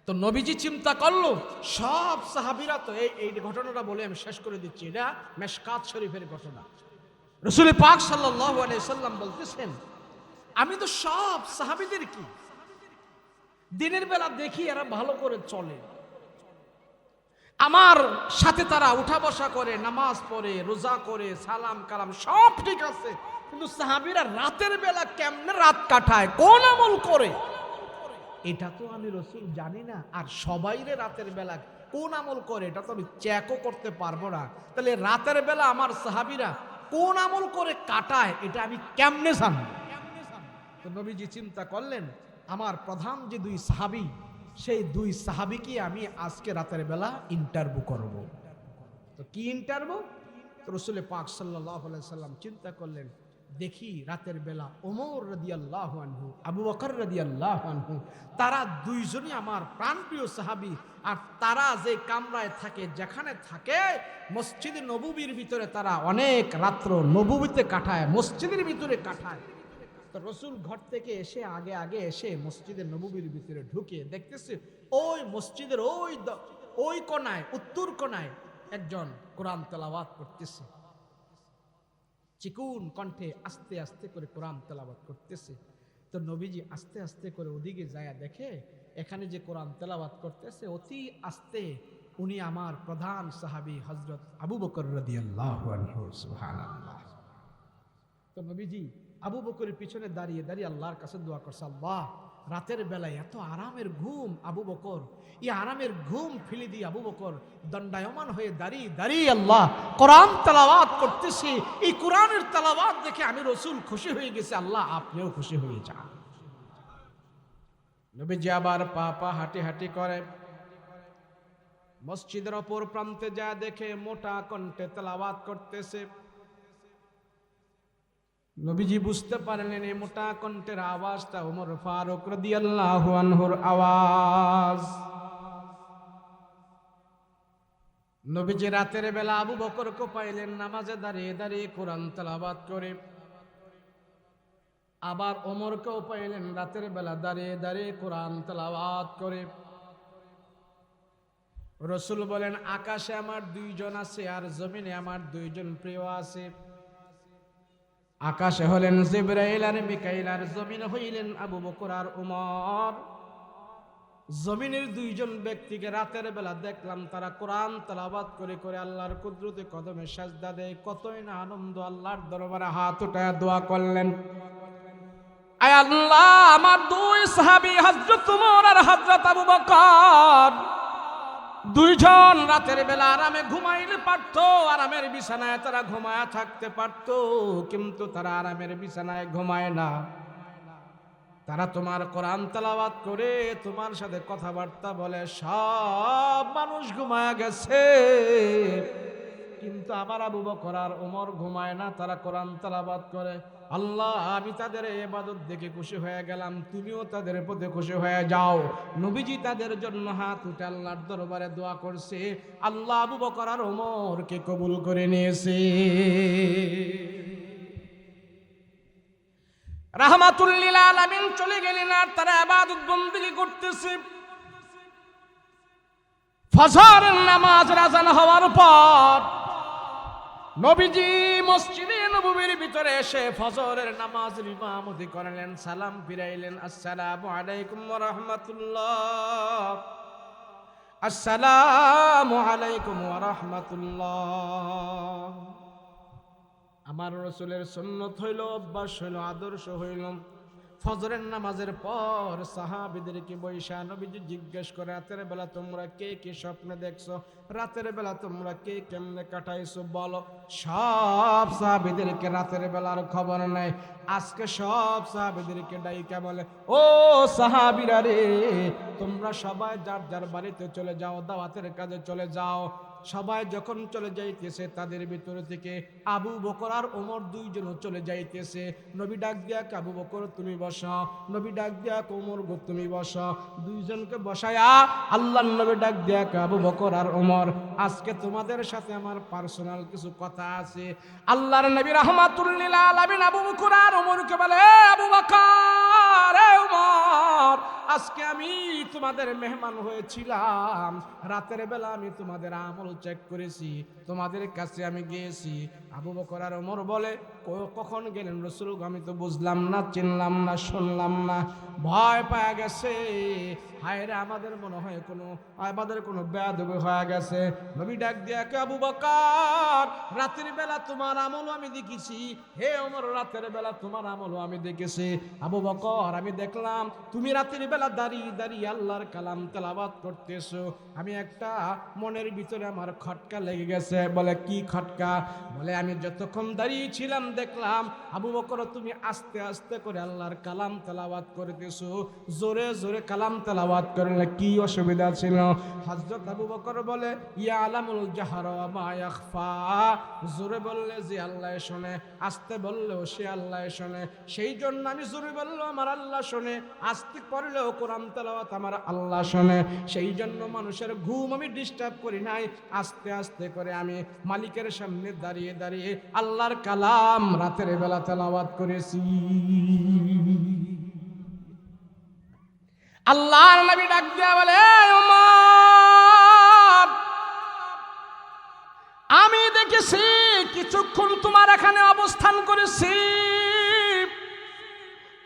তো নবীজি চিন্তা করলো, সব সাহাবীরা তো এই ঘটনাটা বলে আমি শেষ করে দিচ্ছি, এটা মেশকাত শরীফের ঘটনা। রাসূল পাক সাল্লাল্লাহু আলাইহি সাল্লাম বলতেছেন, আমি তো সব সাহাবীদের কি দিনের বেলা দেখি এরা ভালো করে চলে, আমার সাথে তারা উঠা বসা করে, নামাজ পড়ে, রোজা করে, সালাম কালাম সব ঠিক আছে, কিন্তু সাহাবীরা রাতের বেলা কেমনে রাত কাটায়, কোন আমল করে, এটা তো আমি রাসূল জানি না। আর সবাইরে রাতের বেলা কোন আমল করে এটা তো আমি চেকও করতে পারবো না। তাহলে রাতের বেলা আমার সাহাবীরা কোন আমল করে কাটায় এটা আমি কেমনে জানব? তো নবীজি চিন্তা করলেন, আমার প্রধান যে দুই সাহাবী, সেই দুই সাহাবীকে আমি আজকে রাতের বেলা ইন্টারভিউ করব। তো কি ইন্টারভিউ? রাসূল পাক সাল্লাল্লাহু আলাইহি সাল্লাম চিন্তা করলেন, দেখি রাতের বেলা ওমর রাদিয়াল্লাহু আনহু, আবু বকর রাদিয়াল্লাহু আনহু, তারা দুইজনই আমার প্রাণপ্রিয় সাহাবী। আর তারা যে কামরায় থাকে, যেখানে থাকে, মসজিদে নববীর ভিতরে তারা অনেক রাত্র নববীতে কাটায়, মসজিদের ভিতরে কাটায়। তো রাসূল ঘর থেকে এসে আগে এসে মসজিদে নববীর ভিতরে ঢুকে দেখতেছে, ওই মসজিদের ওই কোনায়, উত্তর কোনায় একজন কোরআন তেলাওয়াত করতেছে, চিকুন কণ্ঠে আস্তে আস্তে করে কোরআন তেলাওয়াত করতেছে। তো নবীজি আস্তে আস্তে করে ওদিকে যায়, দেখে এখানে যে কোরআন তেলাওয়াত করতেছে অতি আস্তে, উনি আমার প্রধান সাহাবী হযরত আবু বকর রাদিয়াল্লাহু আনহু। সুবহানাল্লাহ। তো নবীজি আবু বকরের পিছনে দাঁড়িয়ে দাঁড়িয়ে আল্লাহর কাছে দোয়া করছে, আল্লাহ, রাতের বেলায় এত আরামের ঘুম আবু বকর, এই আরামের ঘুম ফেলে দিয়ে আবু বকর দণ্ডায়মান হয়ে দাঁড়িয়ে দাঁড়িয়ে আল্লাহ কোরআন তেলাওয়াত করতেছে। এই কোরআনের তেলাওয়াত দেখে আমি রাসূল খুশি হয়ে গেছি, আল্লাহ আপনিও খুশি হয়ে যান। নবীজি আবার পা হাঁটি হাঁটি করে মসজিদের অপর প্রান্তে যা দেখে মোটা কণ্ঠে তেলাওয়াত করতেছে। নবীজি বুঝতে পারলেন এই মোটা কণ্ঠের আওয়াজটা ওমর ফারুক রাদিয়াল্লাহু আনহুর আওয়াজ। নবীজি রাতের বেলা আবু বকরকে পাইলেন নামাজে দাঁড়িয়ে দাঁড়িয়ে কোরআন তেলাওয়াত করে, আবার ওমরকেও পাইলেন রাতের বেলা দাঁড়িয়ে দাঁড়িয়ে কোরআন তেলাওয়াত করে। রাসূল বলেন, আকাশে আমার দুইজন আছে আর জমিনে আমার দুইজন প্রিয় আছে। আকাশে হলেন জিবরাইল আর মিকাইল, আর জমিনে হইলেন আবু বকর আর ওমর। জমিনের দুইজন ব্যক্তিকে রাতের বেলা দেখলাম তারা কোরআন তেলাওয়াত করে করে আল্লাহর কুদরতে কদমে সাজদা দেয়। কতই না আনন্দ, আল্লাহর দরবারে হাত উঠায় দোয়া করলেন, আয় আল্লাহ, আমার দুই সাহাবী হযরত ওমর আর হযরত আবু বকর দুইজন রাতের বেলা আরামে ঘুমাইলে পারতো, আরামের বিছানায় তারা ঘুমায় থাকতে পারতো, কিন্তু তারা আরামের বিছানায় ঘুমায় না। তারা তোমার কোরআন তেলাওয়াত করে তোমার সাথে কথাবার্তা বলে, সব মানুষ ঘুমায় গেছে, কিন্তু আমার আবু বকর আর ওমর ঘুমায় না, তারা কোরআন তেলাওয়াত করে। আল্লাহ, আমি তাদের ইবাদত দেখে খুশি হয়ে গেলাম, তুমিও তাদের প্রতি খুশি হয়ে যাও। নবীজি তাদের জন্য হাত উঠে আল্লাহর দরবারে দোয়া করছে, আল্লাহ আবু বকর আর ওমরকে কবুল করে নিয়েছে। রাহমাতুল লিল আলামিন চলে গেলেন, আর তারা ইবাদত বندگی করতেছে। ফজরের নামাজ আযান হওয়ার পর নবীজি মসজিদে নববীর ভিতরে এসে ফজরের নামাজের ইমামতি করলেন, সালাম ফিরাইলেন, আসসালামু আলাইকুম ওয়া রাহমাতুল্লাহ, আসসালামু আলাইকুম ওয়া রাহমাতুল্লাহ। আমার রাসূলের সুন্নাত হইল, অভ্যাস হইল, আদর্শ হইল, ফজরের নামাজের পর সাহাবীদেরকে বৈশা নবীজি জিজ্ঞেস করে, রাতের বেলা তোমরা কে কে স্বপ্ন দেখছো, রাতের বেলা তোমরা কে কেমনে কাটাইছো বলো। সব সাহাবীদেরকে রাতের বেলার খবর নেই। আজকে সব সাহাবীদেরকে ডাইকা বলে, ও সাহাবীরা রে, তোমরা সবাই যার যার বাড়িতে চলে যাও, দাওয়াতের কাজে চলে যাও। সবাই যখন চলে যাইতেছে, তাদের ভিতর থেকে আবু বকর আর ওমর দুইজনও চলে যাইতেছে। নবী ডাক দিয়া, আবু বকর তুমি বসো, নবী ডাক দিয়া, ওমর গো তুমি বসো। দুইজনকে বসায়া আল্লাহর নবী ডাক দিয়া, আবু বকর আর ওমর, আজকে তোমাদের সাথে আমার পার্সোনাল কিছু কথা আছে। আল্লাহর নবী রাহমাতুল লিল আলামিন আবু বকর আর ওমরকে বলে, আবু বকর, ওমর, আজকে আমি তোমাদের মেহমান হয়েছিলাম, রাতের বেলা আমি তোমাদের আমল চেক করেছি, তোমাদের কাছে আমি গিয়েছি। আবু বকর আর ওমর বলে, কখন গেলেন রাসূল? আমি তো বুঝলাম না, চিনলাম না, শুনলাম না। ভয় পাওয়া গেছে, হায় রে, আমাদের মনে হয় আমাদের কোনো বেয়াদবি হয়ে গেছে। নবী ডাক দিয়া, আবু বকর, রাতের বেলা তোমার আমলও আমি দেখেছি, হে ওমর, রাতের বেলা তোমার আমলও আমি দেখেছি। আবু বকর, আমি দেখলাম তুমি রাতের বেলা দাঁড়িয়ে দাঁড়িয়ে আল্লাহর কালাম তেলাওয়াত করতেছো। আমি একটা মনের ভিতরে আমার খটকা লেগে গেছে। বলে, কি খটকা? বলে, আমি যতক্ষণ দাঁড়িয়ে ছিলাম দেখলাম আবু বকর তুমি আস্তে আস্তে করে আল্লাহর কালাম তেলাওয়াত করতেছো, জোরে জোরে কালাম তেলাওয়াত করলে কি অসুবিধা ছিল? হযরত আবু বকর বলে, ইয়ালামুল জাহরা ওয়া মা ইয়াখফা, জোরে বললে যে আল্লাহ শোনে, আস্তে বললেও সে আল্লাহ শোনে, সেই জন্য আমি জোরে বললেও আমার আল্লাহ শোনে, আস্তে পড়লেও কোরআন তেলাওয়াত আমার আল্লাহ শোনে, সেই জন্য মানুষের ঘুম আমি ডিস্টার্ব করি নাই, আস্তে আস্তে করে আমি মালিকের সামনে দাঁড়িয়ে দাঁড়িয়ে আল্লাহর কালাম রাতের বেলা তেলাওয়াত করেছি। আল্লাহর নবী ডাক দিয়া বলে, ওমর, আমি দেখেছি কিছুক্ষণ তোমার এখানে অবস্থান করেছি,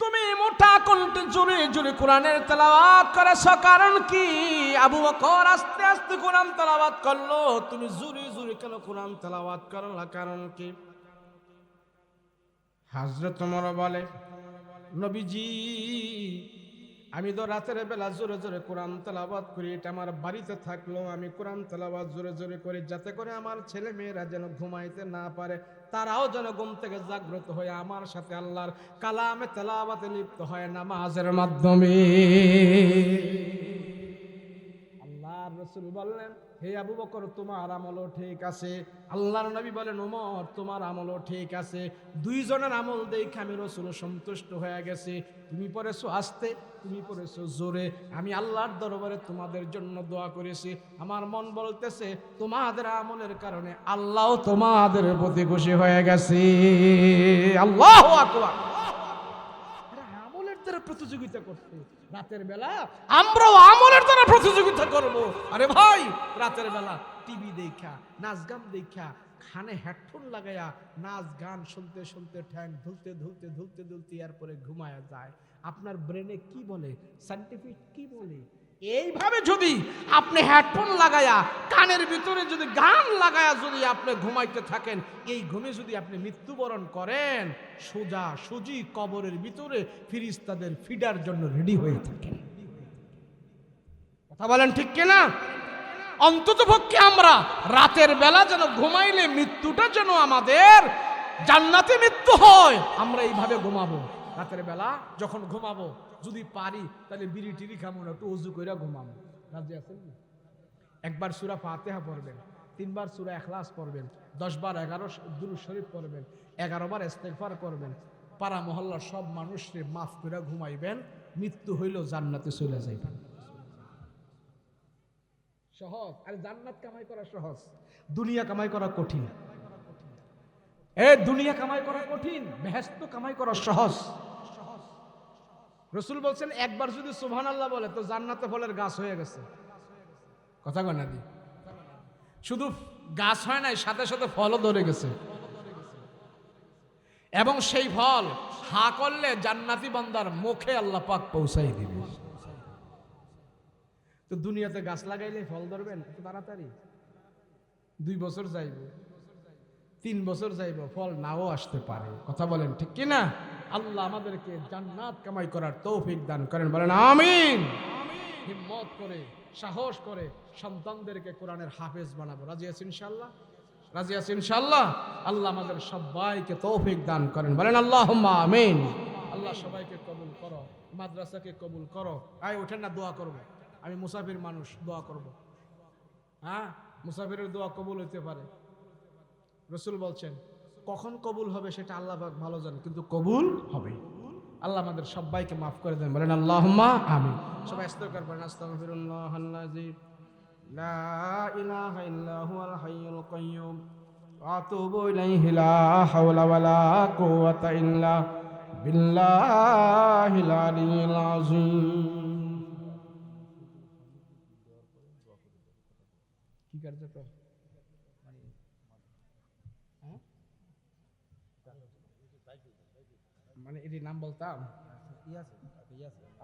তুমি মোটা কণ্ঠে জোরে জোরে কোরআনের তেলাওয়াত করেছো, কারণ কি? আবু বকর আস্তে আস্তে কোরআন তেলাওয়াত করলো, তুমি জোরে জোরে কেন কোরআন তেলাওয়াত করলা, কারণ কি? হযরত ওমর বলে, নবীজি, আমি তো রাতের বেলা জোরে জোরে কোরআন তেলাওয়াত করি, এটা আমার বাড়িতে থাকলো আমি কোরআন তেলাওয়াত জোরে জোরে করি, যাতে করে আমার ছেলে মেয়েরা যেন ঘুমাইতে না পারে, তারাও যেন ঘুম থেকে জাগ্রত হয়ে আমার সাথে আল্লাহর কালামে তেলাওয়াতে লিপ্ত হয় নামাজের মাধ্যমে। আল্লাহর রাসূল বললেন, হে আবু বকর, তোমার আমলও ঠিক আছে। আল্লাহর নবী বলেন, ওমর, তোমার আমলও ঠিক আছে। দুইজনের আমল দেখে আমি রাসূল সন্তুষ্ট হয়ে গেছি। তুমি পড়েছো আস্তে, তুমি পড়েছো জোরে, আমি আল্লাহর দরবারে তোমাদের জন্য দোয়া করেছি। আমার মন বলতেছে তোমাদের আমলের কারণে আল্লাহ তোমাদের প্রতি খুশি হয়ে গেছে। আল্লাহু আকবার। আমলের দ্বারা প্রতিযোগিতা করতে, রাতের বেলা আমরাও আমলের দ্বারা প্রতিযোগিতা করব। আরে ভাই, রাতের বেলা টিভি দেখা, নাচ গান দেখা, কানে হেডফোন লাগায়া নাচ গান শুনতে শুনতে ঠ্যাং ধুলতে ধুলতে ধুলতে ধুলতে এরপরে ঘুমায়া যায়। আপনার ব্রেনে কি বলে, সায়েন্টিফিক কি বলে? এইভাবে যদি আপনি হেডফোন লাগায়া কানের ভিতরে যদি গান লাগায়া যদি আপনি ঘুমাইতে থাকেন, এই ঘুমে যদি আপনি মৃত্যুবরণ করেন, সোজা সুজি কবরের ভিতরে ফেরেশতাদের ফিডার জন্য রেডি হয়ে থাকেন। কথা বলেন ঠিক কিনা? অন্তত পক্ষে আমরা রাতের বেলা যেন ঘুমাইলে মৃত্যুটা যেন আমাদের জান্নাতে মৃত্যু হয়, আমরা এইভাবে ঘুমাবো। রাতের বেলা যখন ঘুমাবো যদি পারি তাহলে বিড়ি টিড়ি খামো না, একটু উজু কইরা ঘুমামো। রাজি আছেন না? একবার সূরা ফাতিহা পড়বেন, 3 বার সূরা ইখলাস পড়বেন, 10 বার 11 দুরূদ শরীফ পড়বেন, 11 বার ইস্তেগফার করবেন, পাড়া মহল্লার সব মানুষকে মাফ করে ঘুমাইবেন, মৃত্যু হইলেও জান্নাতে চলে যাইবেন। সহজ। আর জান্নাত কামাই করা সহজ, দুনিয়া কামাই করা কঠিন। দুনিয়া কামাই করা কঠিন, বেহেশত কামাই করা সহজ। রাসূল বলছেন একবার যদি সুবহানাল্লাহ বলে তো জান্নাতে ফলের গাছ হয়ে গেছে। কথা কয় না দি? শুধু গাছ হয় নাই, সাথে সাথে ফলও ধরে গেছে। এবং সেই ফল হা করলে জান্নাতি বান্দার মুখে আল্লাহ পাক পৌঁছাই দিবে। তো দুনিয়াতে গাছ লাগাইলে ফল ধরবেন এত তাড়াতাড়ি? 2 বছর যাইব, 3 বছর যাইব, ফল নাও আসতে পারে। কথা বলেন ঠিক কি না? আল্লাহ আমাদেরকে জান্নাত কামাই করার তৌফিক দান করেন, বলেন আমিন। হিম্মত করে, সাহস করে সন্তানদেরকে কোরআনের হাফেজ বানাবো। রাজি আছেন ইনশাআল্লাহ? রাজি আছেন ইনশাআল্লাহ? আল্লাহ আমাদের সবাইকে তৌফিক দান করেন, বলেন আল্লাহুম্মা আমিন। আল্লাহ সবাইকে কবুল করো, মাদ্রাসাকে কবুল করো। আয় ওঠেন না, দোয়া করব। আমি মুসাফির মানুষ, দোয়া করব। হ্যাঁ, মুসাফিরের দোয়া কবুল হইতে পারে। রাসূল বলছেন কখন কবুল হবে সেটা আল্লাহ পাক ভালো জানেন, কিন্তু কবুল হবে। আল্লাহ আমাদের সবাইকে মাফ করে দেন, বলেন আল্লাহুম্মা আমিন। সবাই ইস্তেগফার করেন, আস্তাগফিরুল্লাহাল্লাযী লা ইলাহা ইল্লা হুয়াল হাইয়ুল কাইয়্যুম ওয়া আতুবু ইলাইহি লা হাওলা ওয়ালা কুওয়াতা ইল্লা বিল্লাহিল আলিয়্যিল আযীম। কি কার্যক্রম? মানে এটি নাম বলতাম?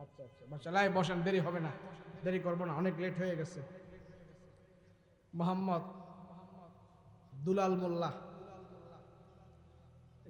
আচ্ছা আচ্ছা, বাসায় বসেন, দেরি হবে না, দেরি করবো না, অনেক লেট হয়ে গেছে। মোহাম্মদ দুলাল মোল্লা